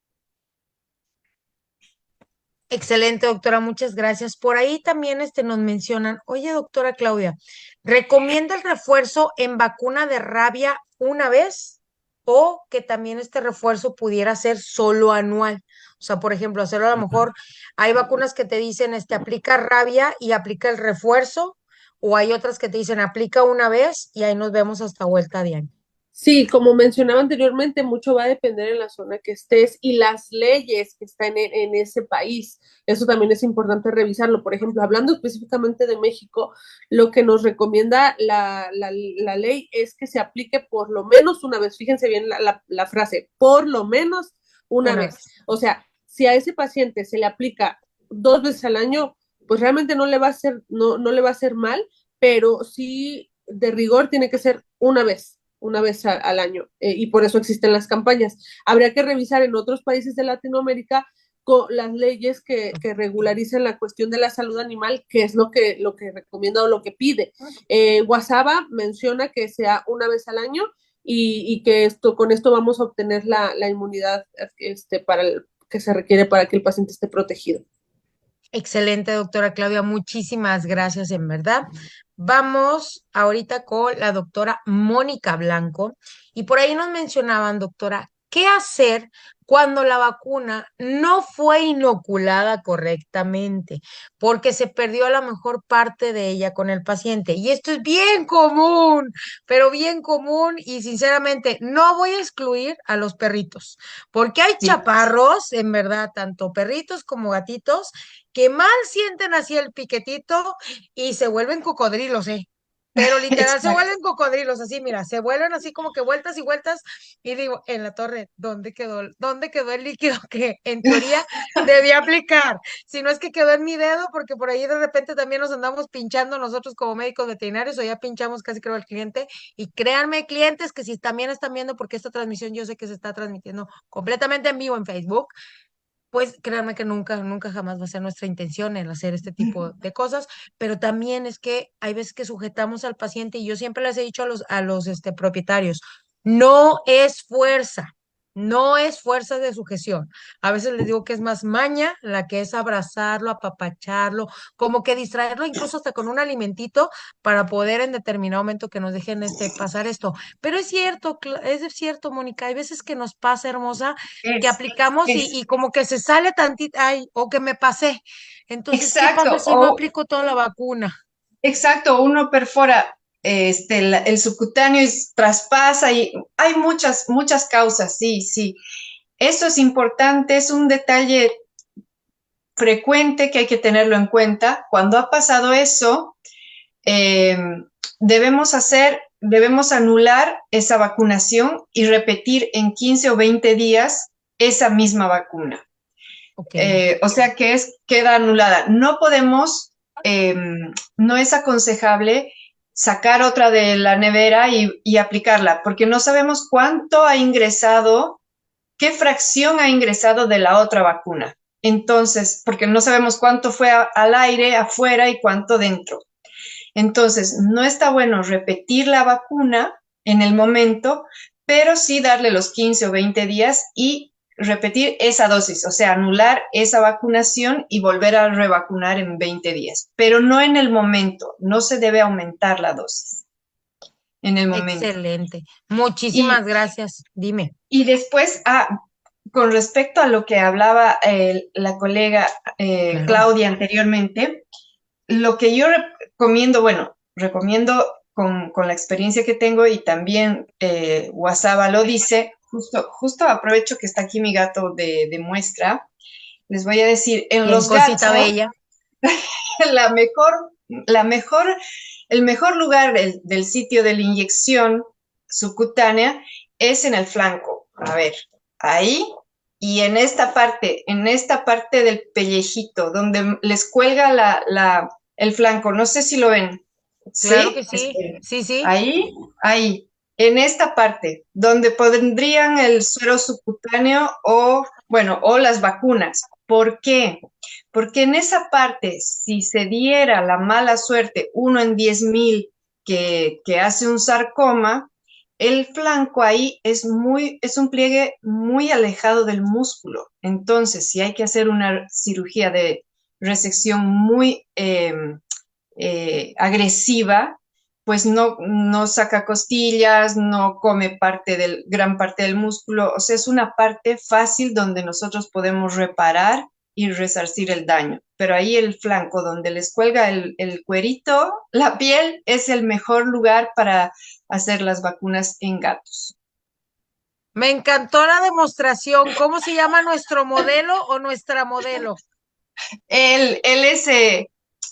Excelente, doctora, muchas gracias. Por ahí también nos mencionan, oye, doctora Claudia, ¿recomienda el refuerzo en vacuna de rabia una vez o que también este refuerzo pudiera ser solo anual? O sea, por ejemplo, hacerlo a lo mejor, hay vacunas que te dicen, aplica rabia y aplica el refuerzo, o hay otras que te dicen, aplica una vez y ahí nos vemos hasta vuelta de año. Sí, como mencionaba anteriormente, mucho va a depender en la zona que estés y las leyes que están en ese país. Eso también es importante revisarlo. Por ejemplo, hablando específicamente de México, lo que nos recomienda la ley es que se aplique por lo menos una vez. Fíjense bien la frase, por lo menos una Una vez. vez. O sea, si a ese paciente se le aplica 2 veces al año, pues realmente no le va a hacer, no le va a hacer mal, pero sí de rigor tiene que ser una vez al año, y por eso existen las campañas. Habría que revisar en otros países de Latinoamérica con las leyes que regularicen la cuestión de la salud animal, que es lo que recomienda o lo que pide. Guasaba menciona que sea una vez al año y que con esto vamos a obtener la inmunidad que se requiere para que el paciente esté protegido. Excelente, doctora Claudia. Muchísimas gracias, en verdad. Vamos ahorita con la doctora Mónica Blanco. Y por ahí nos mencionaban, doctora, ¿qué hacer cuando la vacuna no fue inoculada correctamente? Porque se perdió la mejor parte de ella con el paciente. Y esto es bien común, pero bien común. Y sinceramente, no voy a excluir a los perritos, porque hay Sí, chaparros, en verdad, tanto perritos como gatitos que mal sienten así el piquetito y se vuelven cocodrilos, ¿eh? Pero literal se exacto. vuelven cocodrilos, así, mira, se vuelven así como que vueltas y vueltas, y digo, en la torre, dónde quedó el líquido que en teoría debía aplicar? Si no es que quedó en mi dedo, porque por ahí de repente también nos andamos pinchando nosotros como médicos veterinarios, o ya pinchamos casi creo al cliente, y créanme, clientes, que si también están viendo, porque esta transmisión yo sé que se está transmitiendo completamente en vivo en Facebook, pues créanme que nunca, nunca jamás va a ser nuestra intención el hacer este tipo de cosas, pero también es que hay veces que sujetamos al paciente, y yo siempre les he dicho a los propietarios, no es fuerza, no es fuerza de sujeción. A veces les digo que es más maña, la que es abrazarlo, apapacharlo, como que distraerlo incluso hasta con un alimentito para poder en determinado momento que nos dejen pasar esto. Pero es cierto, es cierto, Mónica, hay veces que nos pasa, hermosa, que Es, aplicamos y, es, y como que se sale tantito, ay, o que me pasé. Entonces, ¿qué pasa exacto. si no aplico toda la vacuna? Exacto, uno perfora el subcutáneo y traspasa y hay muchas, muchas causas, sí, sí. Eso es importante, es un detalle frecuente que hay que tenerlo en cuenta. Cuando ha pasado eso, eh, debemos anular esa vacunación y repetir en 15 o 20 días esa misma vacuna. Ok, O sea que queda anulada. No podemos, eh, no es aconsejable sacar otra de la nevera y aplicarla, porque no sabemos cuánto ha ingresado, qué fracción ha ingresado de la otra vacuna. Entonces, porque no sabemos cuánto fue al aire, afuera y cuánto dentro. Entonces, no está bueno repetir la vacuna en el momento, pero sí darle los 15 o 20 días y repetir esa dosis, o sea, anular esa vacunación y volver a revacunar en 20 días, pero no en el momento, no se debe aumentar la dosis en el momento. excelente. Muchísimas Y, gracias. Dime. y después, con respecto a lo que hablaba la colega Claro. Claudia anteriormente, lo que yo recomiendo con la experiencia que tengo y también Wasaba lo dice, justo aprovecho que está aquí mi gato de muestra, les voy a decir, en Bien, los cosita gatos, bella. la mejor, la mejor, el mejor lugar del sitio de la inyección subcutánea es en el flanco. A ver, ahí y en esta parte del pellejito, donde les cuelga el flanco. No sé si lo ven. Claro que ¿Sí? sí. Esperen. Sí, sí. Ahí. En esta parte, donde pondrían el suero subcutáneo o, bueno, o las vacunas. ¿Por qué? Porque en esa parte, si se diera la mala suerte, 1 en 10.000 que hace un sarcoma, el flanco ahí es un pliegue muy alejado del músculo. Entonces, si hay que hacer una cirugía de resección muy agresiva, pues no saca costillas, no come gran parte del músculo. O sea, es una parte fácil donde nosotros podemos reparar y resarcir el daño. Pero ahí el flanco, donde les cuelga el cuerito, la piel, es el mejor lugar para hacer las vacunas en gatos. Me encantó la demostración. ¿Cómo se llama nuestro modelo o nuestra modelo? Él es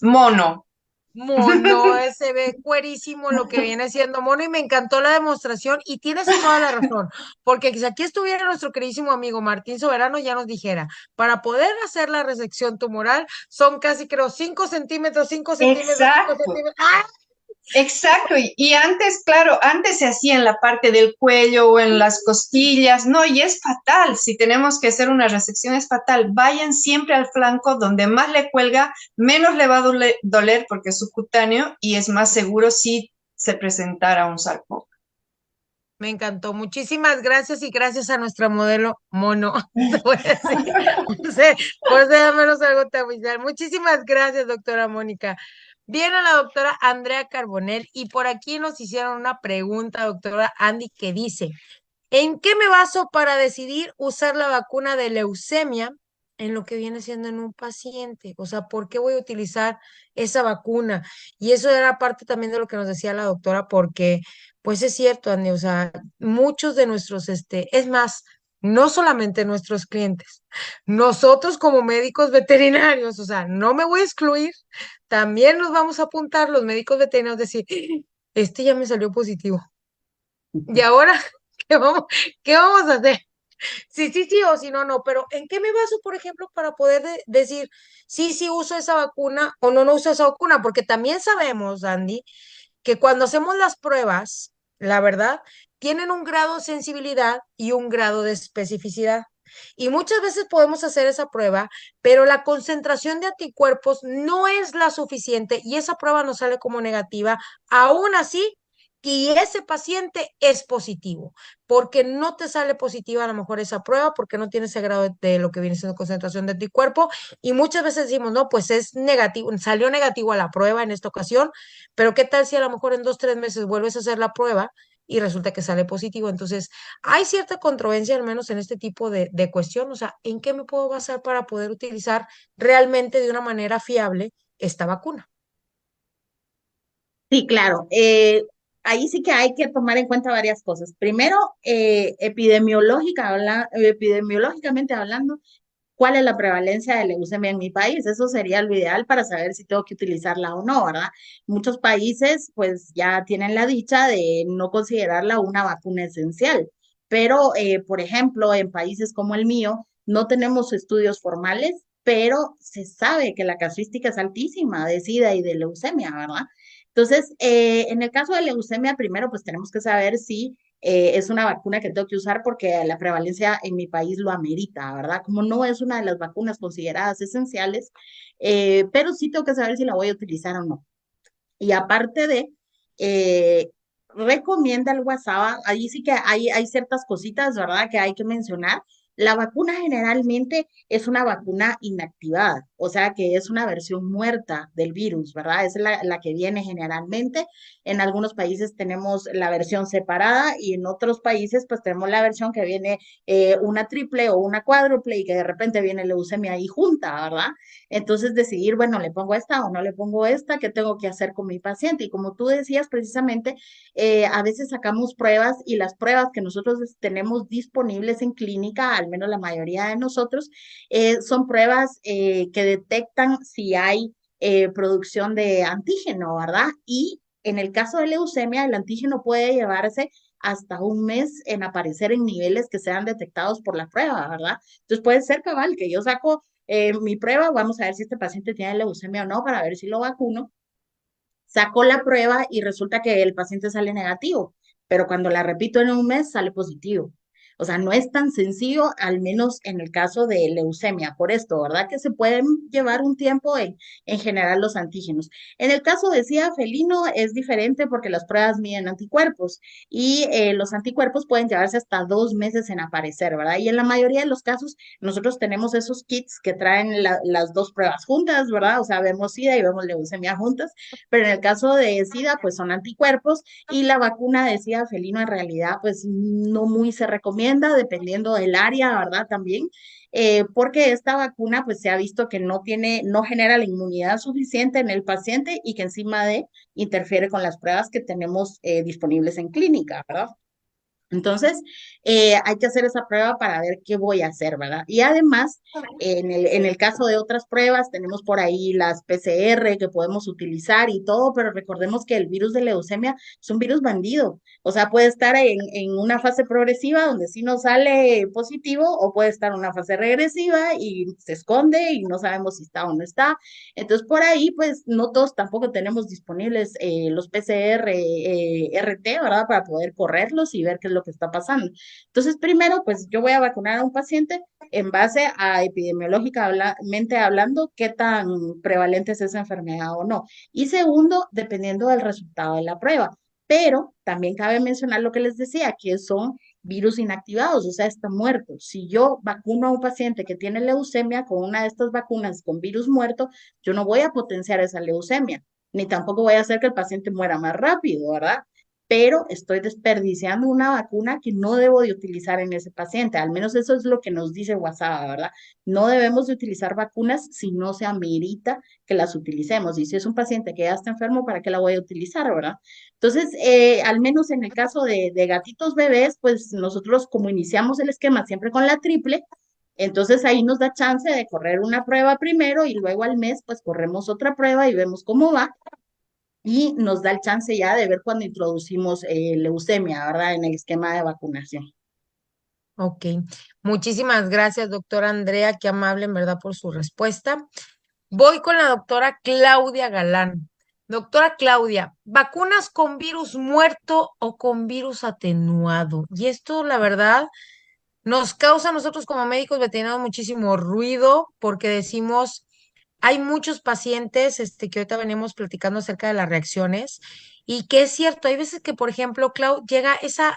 mono. Mono, se ve cuerísimo lo que viene siendo mono y me encantó la demostración y tienes toda la razón, porque si aquí estuviera nuestro queridísimo amigo Martín Soberano ya nos dijera, para poder hacer la resección tumoral son casi creo 5 centímetros, 5 centímetros, 5 Exacto. centímetros. ¡Ah! Exacto, y antes, claro, antes se hacía en la parte del cuello o en las costillas, no, y es fatal, si tenemos que hacer una resección es fatal, vayan siempre al flanco donde más le cuelga, menos le va a doler porque es subcutáneo y es más seguro si se presentara un sarcoma. Me encantó. Muchísimas gracias y gracias a nuestra modelo mono. Te voy a decir. No sé, por eso ya menos algo te oficial. Muchísimas gracias, doctora Mónica. Viene la doctora Andrea Carbonell y por aquí nos hicieron una pregunta, doctora Andy, que dice, ¿en qué me baso para decidir usar la vacuna de leucemia en lo que viene siendo en un paciente? O sea, ¿por qué voy a utilizar esa vacuna? Y eso era parte también de lo que nos decía la doctora, porque pues es cierto, Andy, o sea, muchos de nuestros, es más, no solamente nuestros clientes, nosotros como médicos veterinarios, o sea, no me voy a excluir, también nos vamos a apuntar los médicos veterinarios, decir, este ya me salió positivo. Y ahora, ¿qué vamos, qué vamos a hacer? Sí, sí, sí, o si no, no, pero ¿en qué me baso, por ejemplo, para poder decir sí, sí uso esa vacuna o no, no uso esa vacuna? Porque también sabemos, Andy, que cuando hacemos las pruebas, la verdad, tienen un grado de sensibilidad y un grado de especificidad. Y muchas veces podemos hacer esa prueba, pero la concentración de anticuerpos no es la suficiente y esa prueba nos sale como negativa. Aún así, y ese paciente es positivo, porque no te sale positiva a lo mejor esa prueba, porque no tiene ese grado de lo que viene siendo concentración de anticuerpo, y muchas veces decimos, no, pues es negativo, salió negativo a la prueba en esta ocasión, pero ¿qué tal si a lo mejor en 2, 3 meses vuelves a hacer la prueba y resulta que sale positivo? Entonces, hay cierta controversia, al menos en este tipo de cuestión, o sea, ¿en qué me puedo basar para poder utilizar realmente de una manera fiable esta vacuna? Sí, claro. Ahí sí que hay que tomar en cuenta varias cosas. Primero, epidemiológicamente hablando, ¿cuál es la prevalencia de leucemia en mi país? Eso sería lo ideal para saber si tengo que utilizarla o no, ¿verdad? Muchos países pues ya tienen la dicha de no considerarla una vacuna esencial, pero por ejemplo, en países como el mío no tenemos estudios formales, pero se sabe que la casuística es altísima de SIDA y de leucemia, ¿verdad? Entonces, en el caso de leucemia, primero pues tenemos que saber si es una vacuna que tengo que usar porque la prevalencia en mi país lo amerita, ¿verdad? Como no es una de las vacunas consideradas esenciales, pero sí tengo que saber si la voy a utilizar o no. Y aparte de, eh, recomienda el WhatsApp, ahí sí que hay ciertas cositas, ¿verdad? Que hay que mencionar. La vacuna generalmente es una vacuna inactivada, o sea que es una versión muerta del virus, ¿verdad? Es la que viene generalmente. En algunos países tenemos la versión separada y en otros países pues tenemos la versión que viene una triple o una cuádruple y que de repente viene leucemia ahí junta, ¿verdad? Entonces decidir, bueno, le pongo esta o no le pongo esta, ¿qué tengo que hacer con mi paciente? Y como tú decías precisamente, a veces sacamos pruebas y las pruebas que nosotros tenemos disponibles en clínica, al menos la mayoría de nosotros, son pruebas que detectan si hay producción de antígeno, ¿verdad? Y en el caso de leucemia, el antígeno puede llevarse hasta un mes en aparecer en niveles que sean detectados por la prueba, ¿verdad? Entonces puede ser cabal que yo saco mi prueba, vamos a ver si este paciente tiene leucemia o no, para ver si lo vacuno. Saco la prueba y resulta que el paciente sale negativo, pero cuando la repito en un mes sale positivo. O sea, no es tan sencillo, al menos en el caso de leucemia, por esto, ¿verdad? Que se pueden llevar un tiempo en generar los antígenos. En el caso de SIDA felino es diferente porque las pruebas miden anticuerpos y los anticuerpos pueden llevarse hasta 2 meses en aparecer, ¿verdad? Y en la mayoría de los casos nosotros tenemos esos kits que traen las dos pruebas juntas, ¿verdad? O sea, vemos SIDA y vemos leucemia juntas, pero en el caso de SIDA, pues son anticuerpos y la vacuna de SIDA felino en realidad, pues no muy se recomienda recomienda dependiendo del área, ¿verdad? También, porque esta vacuna pues se ha visto que no genera la inmunidad suficiente en el paciente y que encima de interfiere con las pruebas que tenemos disponibles en clínica, ¿verdad? Entonces, hay que hacer esa prueba para ver qué voy a hacer, ¿verdad? Y además, en el caso de otras pruebas, tenemos por ahí las PCR que podemos utilizar y todo, pero recordemos que el virus de leucemia es un virus bandido. O sea, puede estar en una fase progresiva donde sí nos sale positivo o puede estar en una fase regresiva y se esconde y no sabemos si está o no está. Entonces, por ahí, pues, no todos tampoco tenemos disponibles los PCR RT, ¿verdad? Para poder correrlos y ver qué es lo que está pasando. Entonces, primero, pues, yo voy a vacunar a un paciente en base a epidemiológicamente hablando, qué tan prevalente es esa enfermedad o no. Y segundo, dependiendo del resultado de la prueba. Pero también cabe mencionar lo que les decía, que son virus inactivados, o sea, está muerto. Si yo vacuno a un paciente que tiene leucemia con una de estas vacunas con virus muerto, yo no voy a potenciar esa leucemia, ni tampoco voy a hacer que el paciente muera más rápido, ¿verdad? Pero estoy desperdiciando una vacuna que no debo de utilizar en ese paciente. Al menos eso es lo que nos dice WhatsApp, ¿verdad? No debemos de utilizar vacunas si no se amerita que las utilicemos. Y si es un paciente que ya está enfermo, ¿para qué la voy a utilizar, verdad? Entonces, al menos en el caso de gatitos bebés, pues nosotros como iniciamos el esquema siempre con la triple, entonces ahí nos da chance de correr una prueba primero y luego al mes pues corremos otra prueba y vemos cómo va y nos da el chance ya de ver cuando introducimos leucemia, ¿verdad? En el esquema de vacunación. Ok, muchísimas gracias, doctora Andrea, qué amable en verdad por su respuesta. Voy con la doctora Claudia Galán. Doctora Claudia, ¿vacunas con virus muerto o con virus atenuado? Y esto, la verdad, nos causa a nosotros como médicos veterinarios muchísimo ruido porque decimos, hay muchos pacientes que ahorita venimos platicando acerca de las reacciones y que es cierto, hay veces que, por ejemplo, Clau, llega esa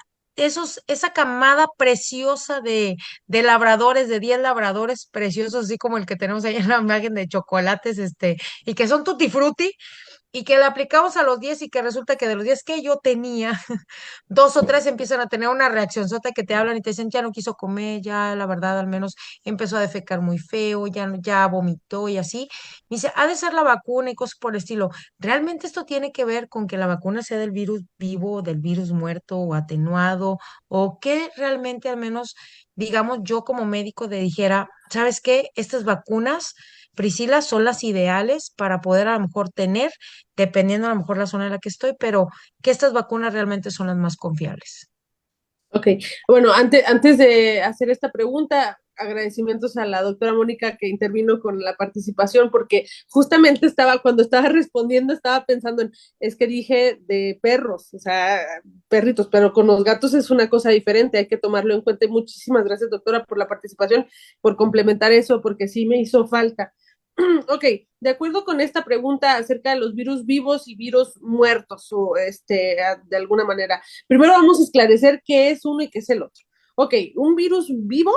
camada preciosa de labradores, de 10 labradores preciosos, así como el que tenemos ahí en la imagen de chocolates, y que son tutti frutti, y que le aplicamos a los 10 y que resulta que de los 10 que yo tenía, dos o tres empiezan a tener una reacción sota que te hablan y te dicen, ya no quiso comer, ya la verdad al menos empezó a defecar muy feo, ya vomitó y así. Y dice, ha de ser la vacuna y cosas por el estilo. ¿Realmente esto tiene que ver con que la vacuna sea del virus vivo, del virus muerto o atenuado? ¿O qué realmente al menos, digamos, yo como médico le dijera, ¿sabes qué? Estas vacunas, Priscila, son las ideales para poder a lo mejor tener, dependiendo a lo mejor la zona en la que estoy, pero que estas vacunas realmente son las más confiables. Ok, bueno, antes de hacer esta pregunta, agradecimientos a la doctora Mónica que intervino con la participación, porque justamente cuando estaba respondiendo, estaba pensando es que dije de perros, o sea, perritos, pero con los gatos es una cosa diferente, hay que tomarlo en cuenta. Muchísimas gracias, doctora, por la participación, por complementar eso, porque sí me hizo falta. Ok, de acuerdo con esta pregunta acerca de los virus vivos y virus muertos, o de alguna manera, primero vamos a esclarecer qué es uno y qué es el otro. Ok, un virus vivo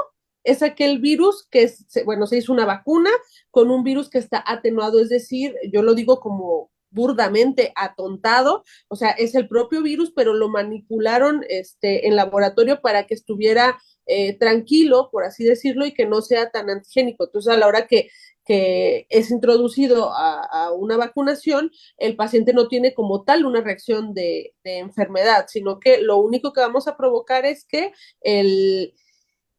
es aquel virus que, bueno, se hizo una vacuna con un virus que está atenuado, es decir, yo lo digo como burdamente atontado, o sea, es el propio virus, pero lo manipularon en laboratorio para que estuviera tranquilo, por así decirlo, y que no sea tan antigénico. Entonces, a la hora que es introducido a una vacunación, el paciente no tiene como tal una reacción de enfermedad, sino que lo único que vamos a provocar es que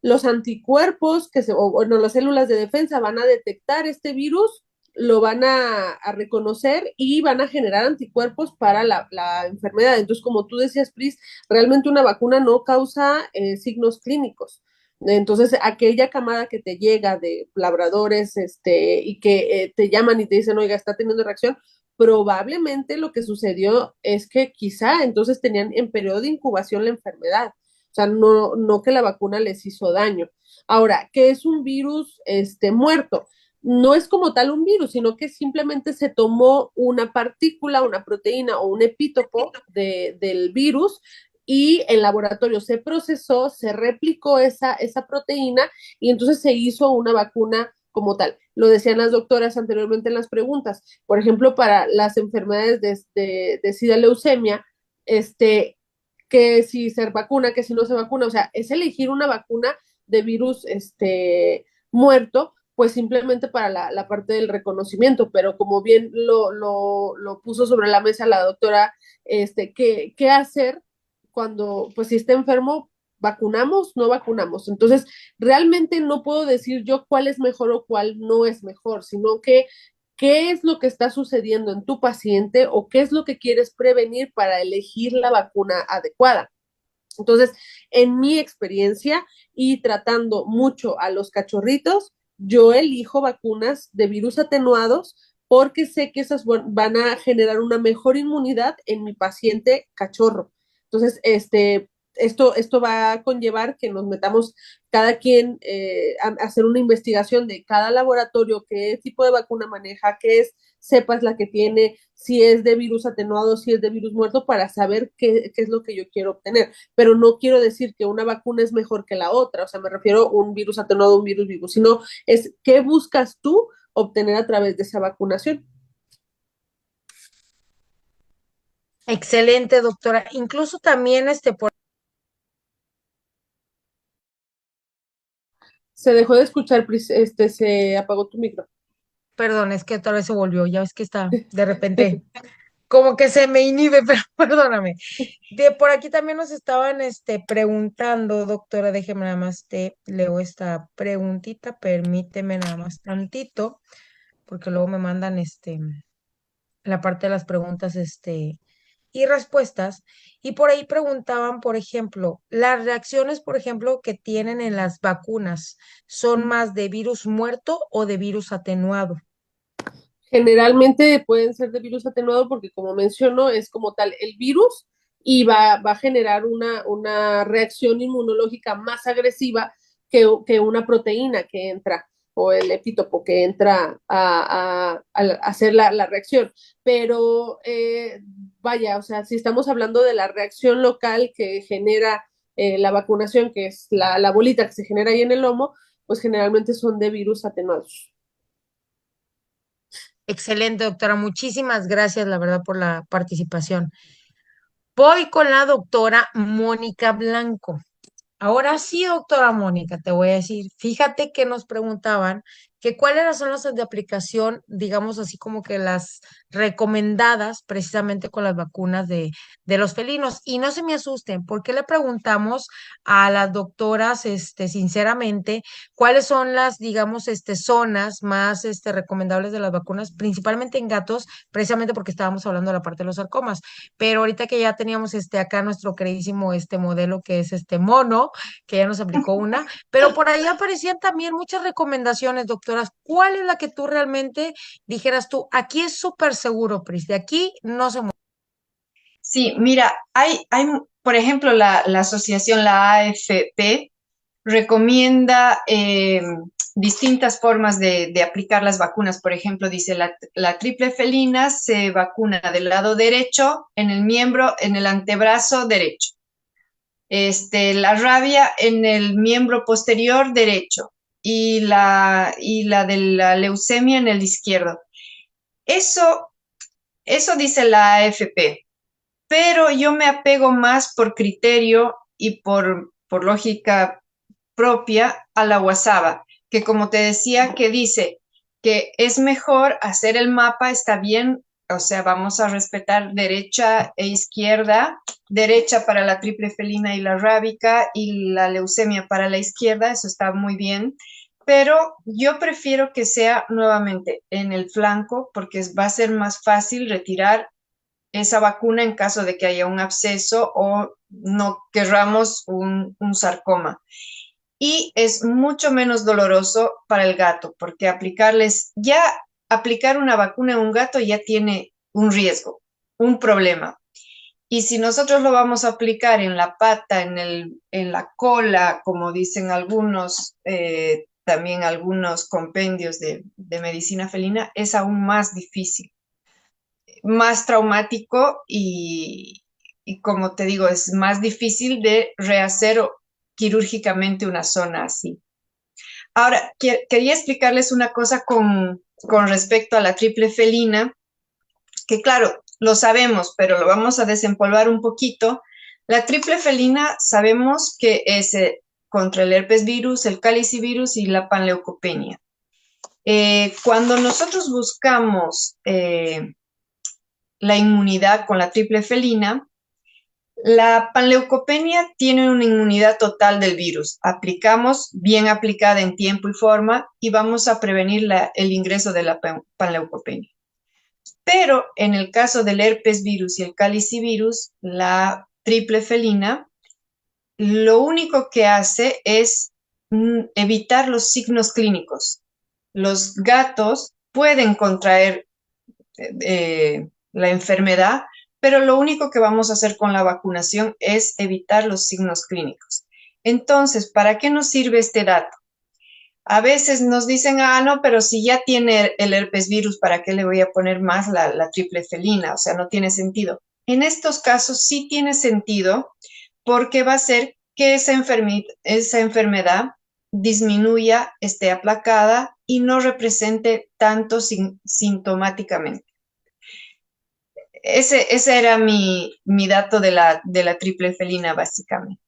los anticuerpos, o bueno, las células de defensa van a detectar este virus, lo van a reconocer y van a generar anticuerpos para la enfermedad. Entonces, como tú decías, Pris, realmente una vacuna no causa signos clínicos. Entonces, aquella camada que te llega de labradores y que te llaman y te dicen, oiga, está teniendo reacción, probablemente lo que sucedió es que quizá entonces tenían en periodo de incubación la enfermedad. O sea, no que la vacuna les hizo daño. Ahora, ¿qué es un virus muerto? No es como tal un virus, sino que simplemente se tomó una partícula, una proteína o un epítopo del virus y en laboratorio se procesó, se replicó esa proteína y entonces se hizo una vacuna como tal. Lo decían las doctoras anteriormente en las preguntas. Por ejemplo, para las enfermedades de SIDA leucemia, que si se vacuna, que si no se vacuna, o sea, es elegir una vacuna de virus muerto, pues simplemente para la parte del reconocimiento, pero como bien lo puso sobre la mesa la doctora, ¿qué hacer cuando, pues si está enfermo, vacunamos, no vacunamos? Entonces, realmente no puedo decir yo cuál es mejor o cuál no es mejor, sino que qué es lo que está sucediendo en tu paciente o qué es lo que quieres prevenir para elegir la vacuna adecuada. Entonces, en mi experiencia y tratando mucho a los cachorritos, yo elijo vacunas de virus atenuados porque sé que esas van a generar una mejor inmunidad en mi paciente cachorro. Entonces, esto va a conllevar que nos metamos cada quien a hacer una investigación de cada laboratorio, qué tipo de vacuna maneja, qué es cepa es la que tiene, si es de virus atenuado, si es de virus muerto, para saber qué es lo que yo quiero obtener. Pero no quiero decir que una vacuna es mejor que la otra, o sea, me refiero a un virus atenuado, un virus vivo, sino es qué buscas tú obtener a través de esa vacunación. Excelente, doctora. Incluso también Se dejó de escuchar, se apagó tu micro. perdón, es que otra vez se volvió, ya ves que está de repente como que se me inhibe, pero perdóname. De por aquí también nos estaban preguntando, doctora, déjeme nada más te leo esta preguntita, permíteme nada más tantito, porque luego me mandan la parte de las preguntas y respuestas. Y por ahí preguntaban, por ejemplo, las reacciones, por ejemplo, que tienen en las vacunas, ¿son más de virus muerto o de virus atenuado? Generalmente pueden ser de virus atenuado porque, como menciono, es como tal el virus y va a generar una reacción inmunológica más agresiva que una proteína que entra o el epítopo que entra a hacer la reacción. Pero vaya, o sea, si estamos hablando de la reacción local que genera la vacunación, que es la bolita que se genera ahí en el lomo, pues generalmente son de virus atenuados. Excelente, doctora. Muchísimas gracias, la verdad, por la participación. Voy con la doctora Mónica Blanco. Ahora sí, doctora Mónica, te voy a decir, fíjate que nos preguntaban que cuáles son las de aplicación, digamos así como que las recomendadas precisamente con las vacunas de los felinos. Y no se me asusten, porque le preguntamos a las doctoras, sinceramente, cuáles son las, digamos, zonas más, recomendables de las vacunas, principalmente en gatos, precisamente porque estábamos hablando de la parte de los sarcomas. Pero ahorita que ya teníamos acá nuestro queridísimo modelo que es mono, que ya nos aplicó una, pero por ahí aparecían también muchas recomendaciones, doctoras. ¿Cuál es la que tú realmente dijeras tú, aquí es súper seguro, Pris, de aquí no se mueve? Sí, mira, por ejemplo, la asociación, la AFP, recomienda distintas formas de aplicar las vacunas. Por ejemplo, dice la triple felina se vacuna del lado derecho, en el miembro, en el antebrazo derecho. La rabia en el miembro posterior derecho y la de la leucemia en el izquierdo. Eso, eso dice la AFP, pero yo me apego más por criterio y por lógica propia a la WhatsApp, que como te decía, que dice que es mejor hacer el mapa, está bien, o sea, vamos a respetar derecha e izquierda, derecha para la triple felina y la rábica y la leucemia para la izquierda, eso está muy bien, pero yo prefiero que sea nuevamente en el flanco porque va a ser más fácil retirar esa vacuna en caso de que haya un absceso o no querramos un sarcoma. Y es mucho menos doloroso para el gato, porque aplicar una vacuna en un gato ya tiene un riesgo, un problema. Y si nosotros lo vamos a aplicar en la pata, en la cola, como dicen algunos, también algunos compendios de medicina felina, es aún más difícil, más traumático y como te digo, es más difícil de rehacer quirúrgicamente una zona así. Ahora, quería explicarles una cosa con respecto a la triple felina, que claro, lo sabemos, pero lo vamos a desempolvar un poquito. La triple felina sabemos que es contra el herpes virus, el calicivirus y la panleucopenia. Cuando nosotros buscamos la inmunidad con la triple felina, la panleucopenia tiene una inmunidad total del virus. Aplicamos bien aplicada en tiempo y forma y vamos a prevenir el ingreso de la panleucopenia. Pero en el caso del herpes virus y el calicivirus, la triple felina lo único que hace es evitar los signos clínicos. Los gatos pueden contraer la enfermedad, pero lo único que vamos a hacer con la vacunación es evitar los signos clínicos. Entonces, ¿para qué nos sirve este dato? A veces nos dicen, no, pero si ya tiene el herpes virus, ¿para qué le voy a poner más la triple felina? O sea, no tiene sentido. En estos casos sí tiene sentido porque va a hacer que esa enfermedad disminuya, esté aplacada y no represente tanto sintomáticamente. Ese era mi dato de la triple felina, básicamente.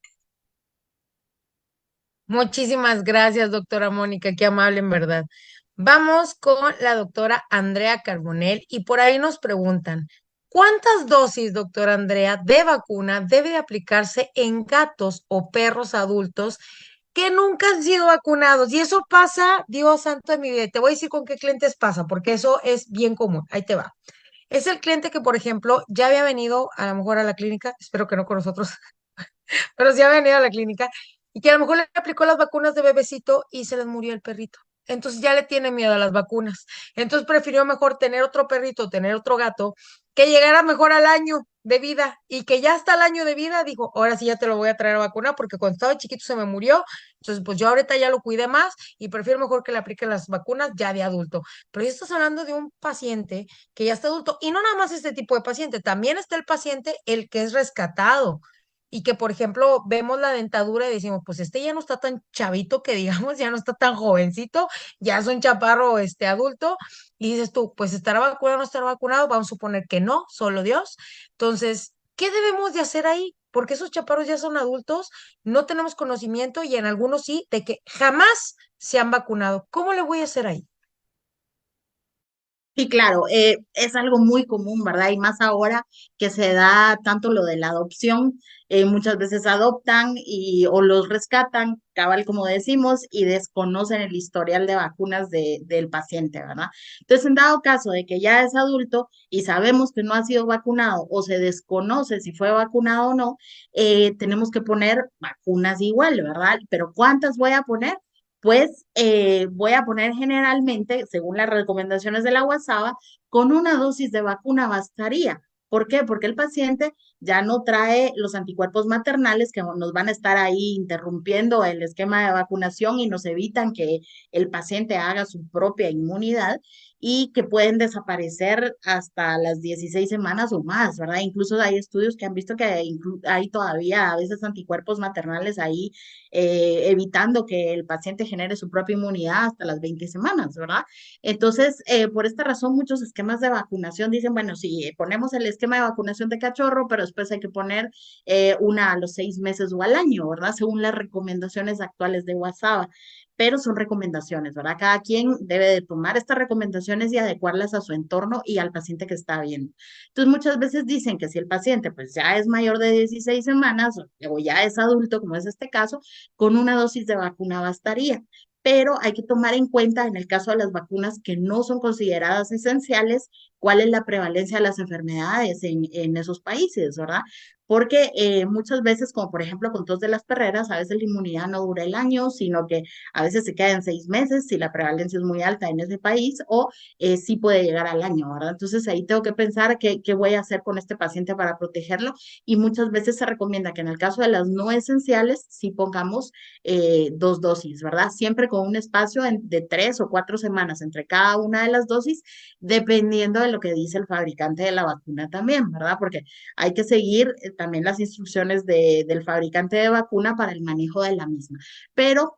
Muchísimas gracias, doctora Mónica, qué amable en verdad. Vamos con la doctora Andrea Carbonell y por ahí nos preguntan, ¿cuántas dosis, doctora Andrea, de vacuna debe de aplicarse en gatos o perros adultos que nunca han sido vacunados? Y eso pasa, Dios santo de mi vida, te voy a decir con qué clientes pasa, porque eso es bien común. Ahí te va. Es el cliente que, por ejemplo, ya había venido a lo mejor a la clínica, espero que no con nosotros, pero sí había venido a la clínica y que a lo mejor le aplicó las vacunas de bebecito y se les murió el perrito. Entonces ya le tiene miedo a las vacunas. Entonces prefirió mejor tener otro perrito, tener otro gato, que llegara mejor al año de vida y que ya hasta el año de vida dijo, ahora sí ya te lo voy a traer a vacunar porque cuando estaba chiquito se me murió. Entonces pues yo ahorita ya lo cuidé más y prefiero mejor que le apliquen las vacunas ya de adulto. Pero ya estás hablando de un paciente que ya está adulto y no nada más este tipo de paciente, también está el paciente el que es rescatado y que, por ejemplo, vemos la dentadura y decimos, pues este ya no está tan chavito que digamos, ya no está tan jovencito, ya es un chaparro adulto, y dices tú, pues estará vacunado o no estará vacunado, vamos a suponer que no, solo Dios. Entonces, ¿qué debemos de hacer ahí? Porque esos chaparros ya son adultos, no tenemos conocimiento y en algunos sí, de que jamás se han vacunado. ¿Cómo le voy a hacer ahí? Sí, claro, es algo muy común, ¿verdad? Y más ahora que se da tanto lo de la adopción, muchas veces adoptan o los rescatan, cabal como decimos, y desconocen el historial de vacunas del paciente, ¿verdad? Entonces, en dado caso de que ya es adulto y sabemos que no ha sido vacunado o se desconoce si fue vacunado o no, tenemos que poner vacunas igual, ¿verdad? Pero ¿cuántas voy a poner? Pues voy a poner generalmente, según las recomendaciones de la WhatsApp, con una dosis de vacuna bastaría. ¿Por qué? Porque el paciente ya no trae los anticuerpos maternales que nos van a estar ahí interrumpiendo el esquema de vacunación y nos evitan que el paciente haga su propia inmunidad y que pueden desaparecer hasta las 16 semanas o más, ¿verdad? Incluso hay estudios que han visto que hay todavía a veces anticuerpos maternales ahí evitando que el paciente genere su propia inmunidad hasta las 20 semanas, ¿verdad? Entonces, por esta razón, muchos esquemas de vacunación dicen, bueno, sí, ponemos el esquema de vacunación de cachorro, pero después hay que poner una a los 6 meses o al año, ¿verdad? Según las recomendaciones actuales de WhatsApp, pero son recomendaciones, ¿verdad? Cada quien debe de tomar estas recomendaciones y adecuarlas a su entorno y al paciente que está viendo. Entonces, muchas veces dicen que si el paciente pues ya es mayor de 16 semanas o ya es adulto, como es este caso, con una dosis de vacuna bastaría. Pero hay que tomar en cuenta, en el caso de las vacunas que no son consideradas esenciales, cuál es la prevalencia de las enfermedades en esos países, ¿verdad? Porque muchas veces, como por ejemplo con tos de las perreras, a veces la inmunidad no dura el año, sino que a veces se queda en 6 meses si la prevalencia es muy alta en ese país, o sí puede llegar al año, ¿verdad? Entonces ahí tengo que pensar qué voy a hacer con este paciente para protegerlo, y muchas veces se recomienda que en el caso de las no esenciales, sí pongamos 2 dosis, ¿verdad? Siempre con un espacio de 3 o 4 semanas entre cada una de las dosis, dependiendo de lo que dice el fabricante de la vacuna también, ¿verdad? Porque hay que seguir también las instrucciones del fabricante de vacuna para el manejo de la misma. Pero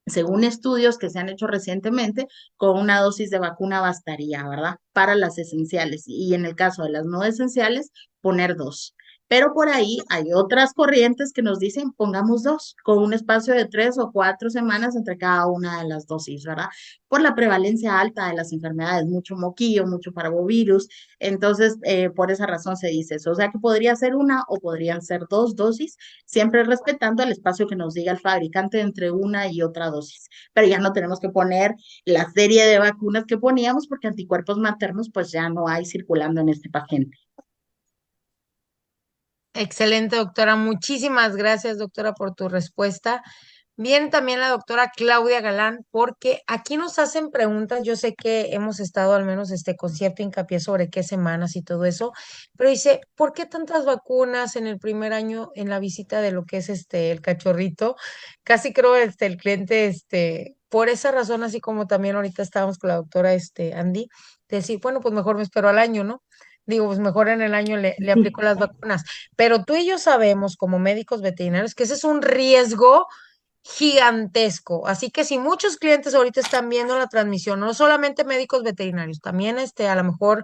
según estudios que se han hecho recientemente, con una dosis de vacuna bastaría, ¿verdad? Para las esenciales. Y en el caso de las no esenciales, poner 2. Pero por ahí hay otras corrientes que nos dicen pongamos dos, con un espacio de 3 o 4 semanas entre cada una de las dosis, ¿verdad? Por la prevalencia alta de las enfermedades, mucho moquillo, mucho parvovirus. Entonces, por esa razón se dice eso. O sea que podría ser una o podrían ser dos dosis, siempre respetando el espacio que nos diga el fabricante entre una y otra dosis. Pero ya no tenemos que poner la serie de vacunas que poníamos porque anticuerpos maternos pues ya no hay circulando en este paciente. Excelente, doctora. Muchísimas gracias, doctora, por tu respuesta. Viene también la doctora Claudia Galán, porque aquí nos hacen preguntas. Yo sé que hemos estado al menos con cierto hincapié sobre qué semanas y todo eso, pero dice, ¿por qué tantas vacunas en el primer año en la visita de lo que es el cachorrito? Casi creo el cliente, por esa razón, así como también ahorita estábamos con la doctora Andy, decir, bueno, pues mejor me espero al año, ¿no? Digo, pues mejor en el año le aplico las vacunas. Pero tú y yo sabemos, como médicos veterinarios, que ese es un riesgo gigantesco. Así que si muchos clientes ahorita están viendo la transmisión, no solamente médicos veterinarios, también a lo mejor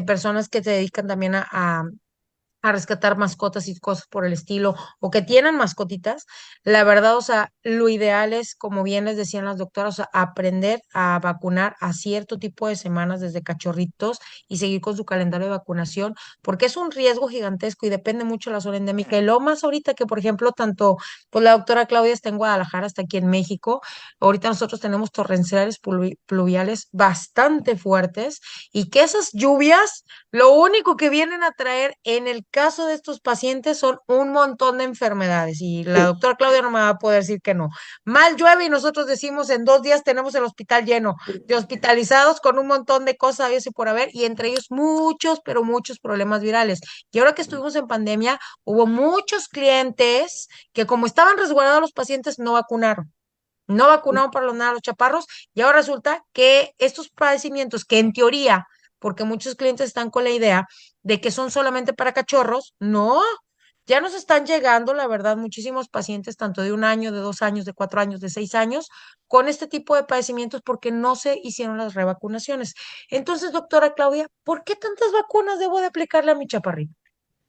personas que se dedican también a rescatar mascotas y cosas por el estilo, o que tienen mascotitas, la verdad, o sea, lo ideal es, como bien les decían las doctoras, o sea, aprender a vacunar a cierto tipo de semanas desde cachorritos y seguir con su calendario de vacunación, porque es un riesgo gigantesco y depende mucho de la zona endémica. Y lo más ahorita que, por ejemplo, tanto, pues la doctora Claudia está en Guadalajara, está aquí en México, ahorita nosotros tenemos torrenciales pluviales bastante fuertes y que esas lluvias lo único que vienen a traer en el caso de estos pacientes son un montón de enfermedades y la doctora Claudia no me va a poder decir que no. Mal llueve y nosotros decimos en 2 días tenemos el hospital lleno de hospitalizados con un montón de cosas habidas y por haber y entre ellos muchos, pero muchos problemas virales. Y ahora que estuvimos en pandemia, hubo muchos clientes que como estaban resguardados los pacientes no vacunaron. No vacunaron para los nada a los chaparros y ahora resulta que estos padecimientos que en teoría, porque muchos clientes están con la idea de que son solamente para cachorros, no, ya nos están llegando, la verdad, muchísimos pacientes, tanto de 1 año, de 2 años, de 4 años, de 6 años, con este tipo de padecimientos porque no se hicieron las revacunaciones. Entonces, doctora Claudia, ¿por qué tantas vacunas debo de aplicarle a mi chaparrito?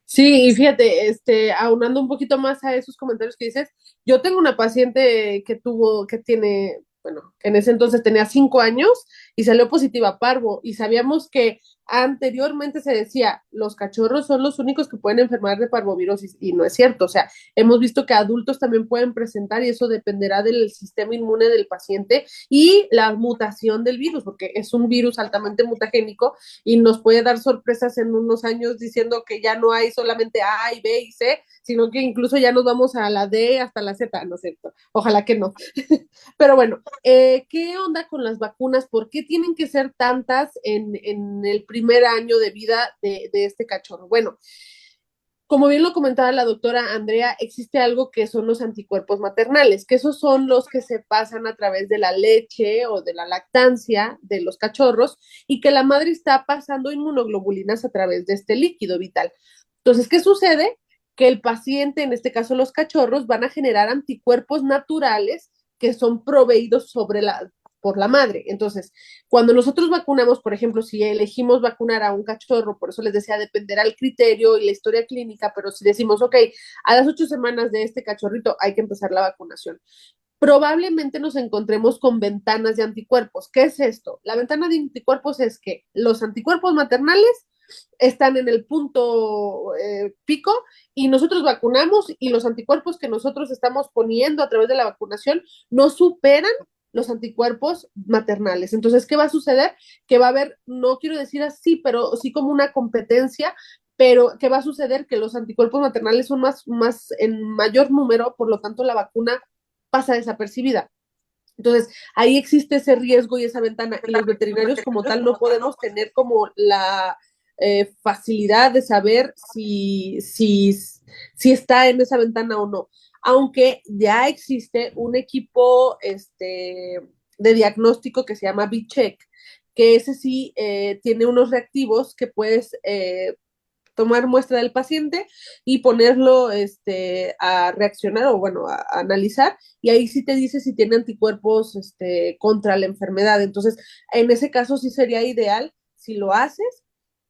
Sí, y fíjate, aunando un poquito más a esos comentarios que dices, yo tengo una paciente que tiene, bueno, que en ese entonces tenía 5 años y salió positiva a parvo y sabíamos que anteriormente se decía, los cachorros son los únicos que pueden enfermar de parvovirosis y no es cierto, o sea, hemos visto que adultos también pueden presentar y eso dependerá del sistema inmune del paciente y la mutación del virus, porque es un virus altamente mutagénico y nos puede dar sorpresas en unos años diciendo que ya no hay solamente A y B y C, sino que incluso ya nos vamos a la D hasta la Z, ¿no es cierto? Ojalá que no. Pero bueno, ¿qué onda con las vacunas? ¿Por qué tienen que ser tantas en el primer año de vida de este cachorro? Bueno, como bien lo comentaba la doctora Andrea, existe algo que son los anticuerpos maternales, que esos son los que se pasan a través de la leche o de la lactancia de los cachorros y que la madre está pasando inmunoglobulinas a través de este líquido vital. Entonces, ¿qué sucede? Que el paciente, en este caso los cachorros, van a generar anticuerpos naturales que son proveídos por la madre. Entonces, cuando nosotros vacunamos, por ejemplo, si elegimos vacunar a un cachorro, por eso les decía, dependerá el criterio y la historia clínica, pero si decimos, ok, a las 8 semanas de este cachorrito hay que empezar la vacunación, probablemente nos encontremos con ventanas de anticuerpos. ¿Qué es esto? La ventana de anticuerpos es que los anticuerpos maternales están en el punto pico y nosotros vacunamos y los anticuerpos que nosotros estamos poniendo a través de la vacunación no superan los anticuerpos maternales. Entonces, ¿qué va a suceder? Que va a haber, no quiero decir así, pero sí como una competencia, pero ¿qué va a suceder? Que los anticuerpos maternales son más en mayor número, por lo tanto la vacuna pasa desapercibida. Entonces, ahí existe ese riesgo y esa ventana. Y los veterinarios como tal no podemos tener como la facilidad de saber si está en esa ventana o no. Aunque ya existe un equipo de diagnóstico que se llama B-Check, que ese sí tiene unos reactivos que puedes tomar muestra del paciente y ponerlo a reaccionar o bueno, a analizar y ahí sí te dice si tiene anticuerpos contra la enfermedad. Entonces, en ese caso sí sería ideal si lo haces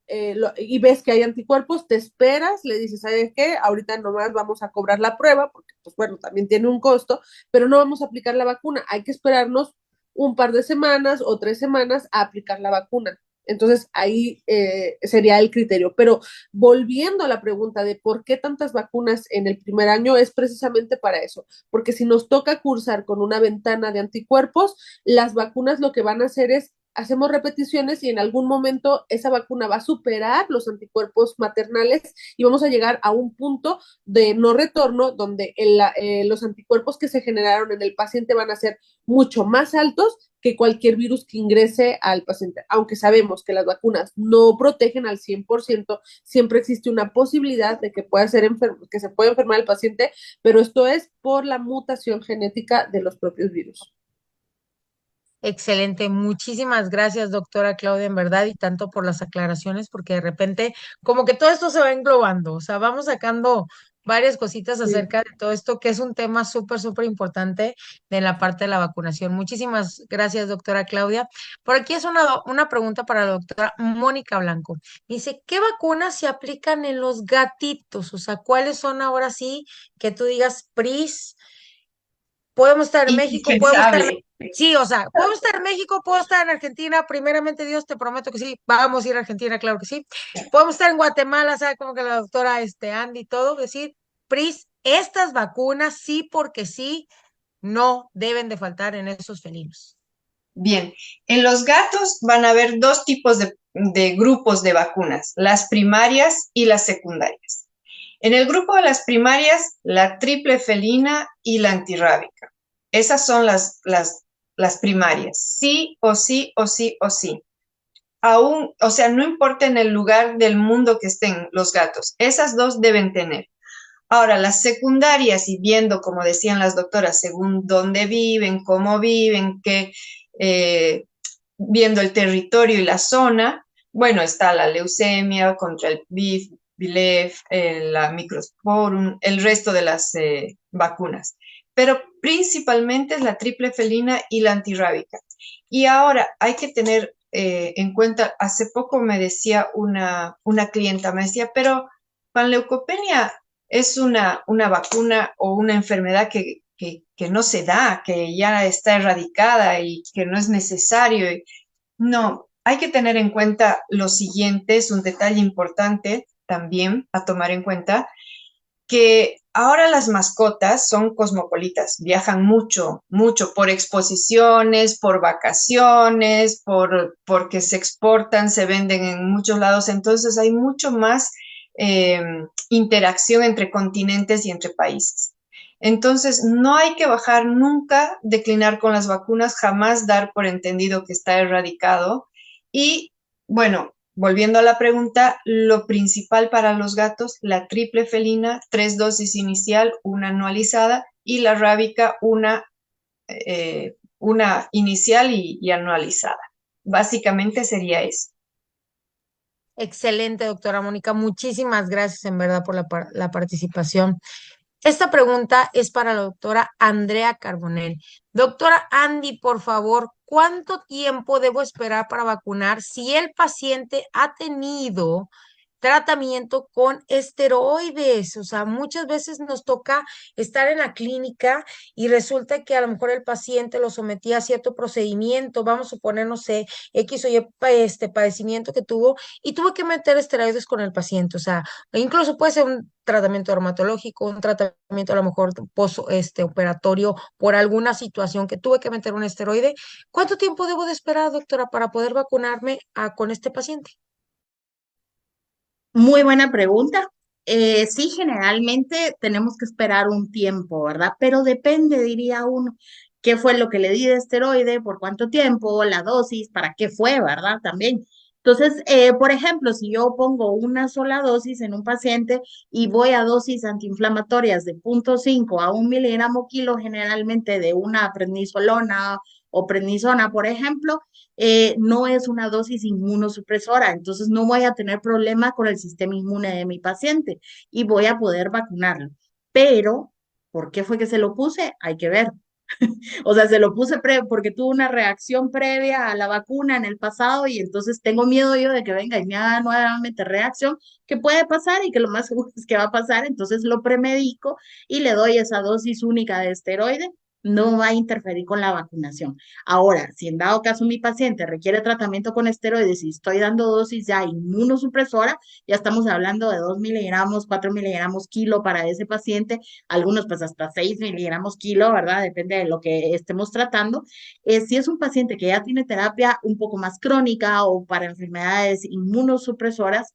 y ves que hay anticuerpos, te esperas, le dices, ¿sabes qué? Ahorita nomás vamos a cobrar la prueba, porque pues bueno, también tiene un costo, pero no vamos a aplicar la vacuna, hay que esperarnos un par de semanas o 3 semanas a aplicar la vacuna. Entonces ahí sería el criterio. Pero volviendo a la pregunta de por qué tantas vacunas en el primer año, es precisamente para eso, porque si nos toca cursar con una ventana de anticuerpos, las vacunas lo que van a hacer es hacemos repeticiones y en algún momento esa vacuna va a superar los anticuerpos maternales y vamos a llegar a un punto de no retorno donde los anticuerpos que se generaron en el paciente van a ser mucho más altos que cualquier virus que ingrese al paciente. Aunque sabemos que las vacunas no protegen al 100%, siempre existe una posibilidad de que pueda ser que se pueda enfermar el paciente, pero esto es por la mutación genética de los propios virus. Excelente, muchísimas gracias, doctora Claudia, en verdad, y tanto por las aclaraciones, porque de repente como que todo esto se va englobando, o sea, vamos sacando varias cositas Sí. acerca de todo esto, que es un tema súper, súper importante de la parte de la vacunación. Muchísimas gracias, doctora Claudia. Por aquí es una pregunta para la doctora Mónica Blanco. Dice, ¿qué vacunas se aplican en los gatitos? O sea, ¿cuáles son ahora sí que tú digas, PRIS? Podemos estar en México, podemos estar Indispensable. sí, o sea, podemos estar en México, puedo estar en Argentina, primeramente Dios, te prometo que sí, vamos a ir a Argentina, claro que sí. Podemos estar en Guatemala, sabe como que la doctora Andy, todo, decir, Pris, estas vacunas sí porque sí, no deben de faltar en esos felinos. Bien, en los gatos van a haber dos tipos de grupos de vacunas, las primarias y las secundarias. En el grupo de las primarias, la triple felina y la antirrábica. Esas son las primarias. Sí o sí o sí o sí. Aún, o sea, no importa en el lugar del mundo que estén los gatos, esas dos deben tener. Ahora, las secundarias, y viendo, como decían las doctoras, según dónde viven, viendo el territorio y la zona, bueno, está la leucemia contra el BIF, BILEF, la microsporum, el resto de las vacunas. Pero principalmente es la triple felina y la antirrábica. Y ahora hay que tener en cuenta, hace poco me decía una clienta, me decía, pero panleucopenia es una vacuna o una enfermedad que no se da, que ya está erradicada y que no es necesario. No, hay que tener en cuenta lo siguiente, es un detalle importante también a tomar en cuenta, que ahora las mascotas son cosmopolitas, viajan mucho, mucho por exposiciones, por vacaciones, porque se exportan, se venden en muchos lados, entonces hay mucho más eh, interacción entre continentes y entre países. Entonces, no hay que bajar nunca, declinar con las vacunas, jamás dar por entendido que está erradicado. Y bueno, volviendo a la pregunta, lo principal para los gatos, la triple felina, 3 dosis inicial, una anualizada, y la rábica, una inicial y anualizada. Básicamente sería eso. Excelente, doctora Mónica. Muchísimas gracias en verdad por la participación. Esta pregunta es para la doctora Andrea Carbonell. Doctora Andy, por favor, ¿cuánto tiempo debo esperar para vacunar si el paciente ha tenido tratamiento con esteroides? O sea, muchas veces nos toca estar en la clínica y resulta que a lo mejor el paciente lo sometía a cierto procedimiento, vamos a suponer, no sé, X o Y padecimiento que tuvo y tuvo que meter esteroides con el paciente. O sea, incluso puede ser un tratamiento dermatológico, un tratamiento a lo mejor operatorio por alguna situación que tuve que meter un esteroide. ¿Cuánto tiempo debo de esperar, doctora, para poder vacunarme con este paciente? Muy buena pregunta. Sí, generalmente tenemos que esperar un tiempo, ¿verdad? Pero depende, diría uno, qué fue lo que le di de esteroide, por cuánto tiempo, la dosis, para qué fue, ¿verdad? También. Entonces, por ejemplo, si yo pongo una sola dosis en un paciente y voy a dosis antiinflamatorias de 0,5 a 1 miligramo kilo, generalmente de una prednisolona o prednisona, por ejemplo, no es una dosis inmunosupresora, entonces no voy a tener problema con el sistema inmune de mi paciente y voy a poder vacunarlo. Pero, ¿por qué fue que se lo puse? Hay que ver. O sea, se lo puse porque tuvo una reacción previa a la vacuna en el pasado y entonces tengo miedo yo de que venga y me haga nuevamente reacción, que puede pasar y que lo más seguro es que va a pasar, entonces lo premedico y le doy esa dosis única de esteroide. No va a interferir con la vacunación. Ahora, si en dado caso mi paciente requiere tratamiento con esteroides y estoy dando dosis ya inmunosupresora, ya estamos hablando de 2 miligramos, 4 miligramos kilo para ese paciente, algunos pues hasta 6 miligramos kilo, ¿verdad? Depende de lo que estemos tratando. Si es un paciente que ya tiene terapia un poco más crónica o para enfermedades inmunosupresoras,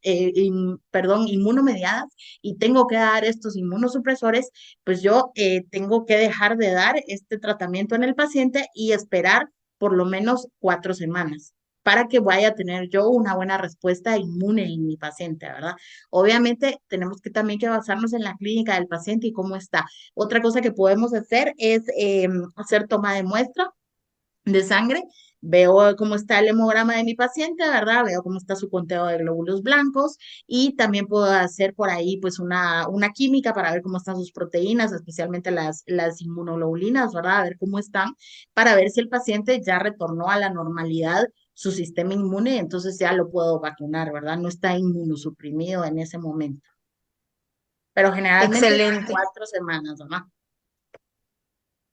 perdón, inmunomediadas, y tengo que dar estos inmunosupresores, pues yo tengo que dejar de dar este tratamiento en el paciente y esperar por lo menos 4 semanas para que vaya a tener yo una buena respuesta inmune en mi paciente, ¿verdad? Obviamente tenemos que también que basarnos en la clínica del paciente y cómo está. Otra cosa que podemos hacer es hacer toma de muestra de sangre. Veo cómo está el hemograma de mi paciente, ¿verdad? Veo cómo está su conteo de glóbulos blancos y también puedo hacer por ahí pues una química para ver cómo están sus proteínas, especialmente las inmunoglobulinas, ¿verdad? A ver cómo están, para ver si el paciente ya retornó a la normalidad su sistema inmune, entonces ya lo puedo vacunar, ¿verdad? No está inmunosuprimido en ese momento, pero generalmente es Excelente, 4 semanas, ¿verdad?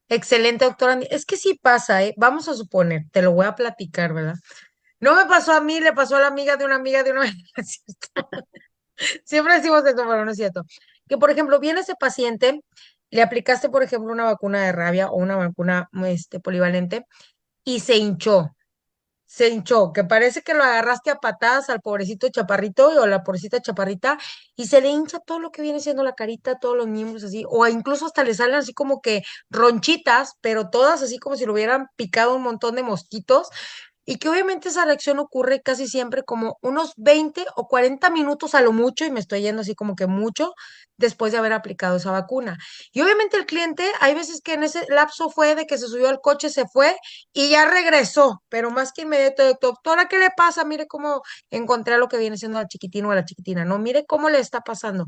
excelente, doctora Andy. Es que sí pasa, ¿eh? Vamos a suponer, te lo voy a platicar, ¿verdad? No me pasó a mí, le pasó a la amiga de una amiga de una amiga, ¿es cierto? Siempre decimos eso, pero no es cierto. Que, por ejemplo, viene ese paciente, le aplicaste, por ejemplo, una vacuna de rabia o una vacuna, polivalente y se hinchó, que parece que lo agarraste a patadas al pobrecito chaparrito o a la pobrecita chaparrita y se le hincha todo lo que viene siendo la carita, todos los miembros así, o incluso hasta le salen así como que ronchitas, pero todas así como si lo hubieran picado un montón de mosquitos y que obviamente esa reacción ocurre casi siempre como unos 20 o 40 minutos a lo mucho, y me estoy yendo así como que mucho, después de haber aplicado esa vacuna. Y obviamente el cliente, hay veces que en ese lapso fue de que se subió al coche, se fue y ya regresó, pero más que inmediato, doctora, ¿qué le pasa? Mire cómo encontré a lo que viene siendo la chiquitina o la chiquitina, no, mire cómo le está pasando.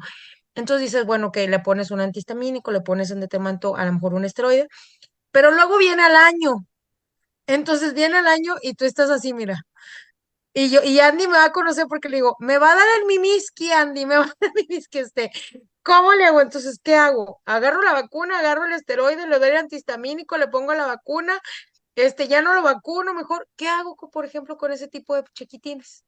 Entonces dices, bueno, que le pones un antihistamínico, le pones en detemento a lo mejor un esteroide, pero luego viene al año. Entonces viene el año y tú estás así, mira. Y Andy me va a conocer porque le digo, me va a dar el mimiski, Andy, me va a dar el mimiski ¿Cómo le hago? Entonces, ¿qué hago? Agarro la vacuna, agarro el esteroide, le doy el antihistamínico, le pongo la vacuna, ya no lo vacuno, mejor. ¿Qué hago, por ejemplo, con ese tipo de chiquitines?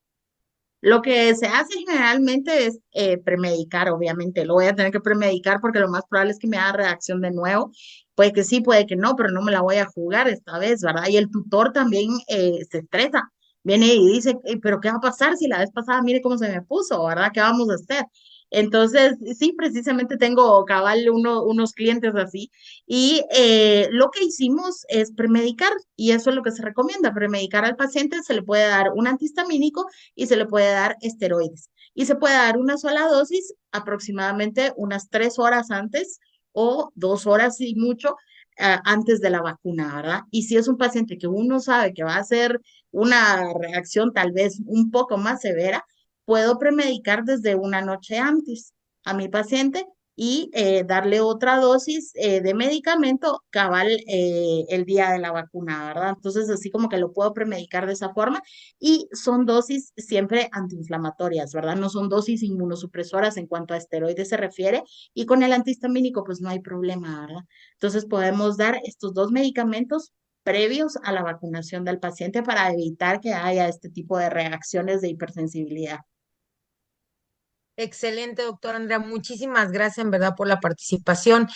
Lo que se hace generalmente es premedicar, obviamente. Lo voy a tener que premedicar porque lo más probable es que me haga reacción de nuevo. Puede que sí, puede que no, pero no me la voy a jugar esta vez, ¿verdad? Y el tutor también se estresa. Viene y dice, pero ¿qué va a pasar si la vez pasada mire cómo se me puso, ¿verdad? ¿Qué vamos a hacer? Entonces, sí, precisamente tengo cabal unos clientes así. Y lo que hicimos es premedicar, y eso es lo que se recomienda, premedicar al paciente. Se le puede dar un antihistamínico y se le puede dar esteroides. Y se puede dar una sola dosis aproximadamente unas 3 horas antes o 2 horas y mucho antes de la vacuna, ¿verdad? Y si es un paciente que uno sabe que va a ser una reacción tal vez un poco más severa, puedo premedicar desde una noche antes a mi paciente y darle otra dosis de medicamento cabal el día de la vacuna, ¿verdad? Entonces, así como que lo puedo premedicar de esa forma y son dosis siempre antiinflamatorias, ¿verdad? No son dosis inmunosupresoras en cuanto a esteroides se refiere y con el antihistamínico pues no hay problema, ¿verdad? Entonces podemos dar estos dos medicamentos previos a la vacunación del paciente para evitar que haya este tipo de reacciones de hipersensibilidad. Excelente, doctora Andrea. Muchísimas gracias en verdad por la participación.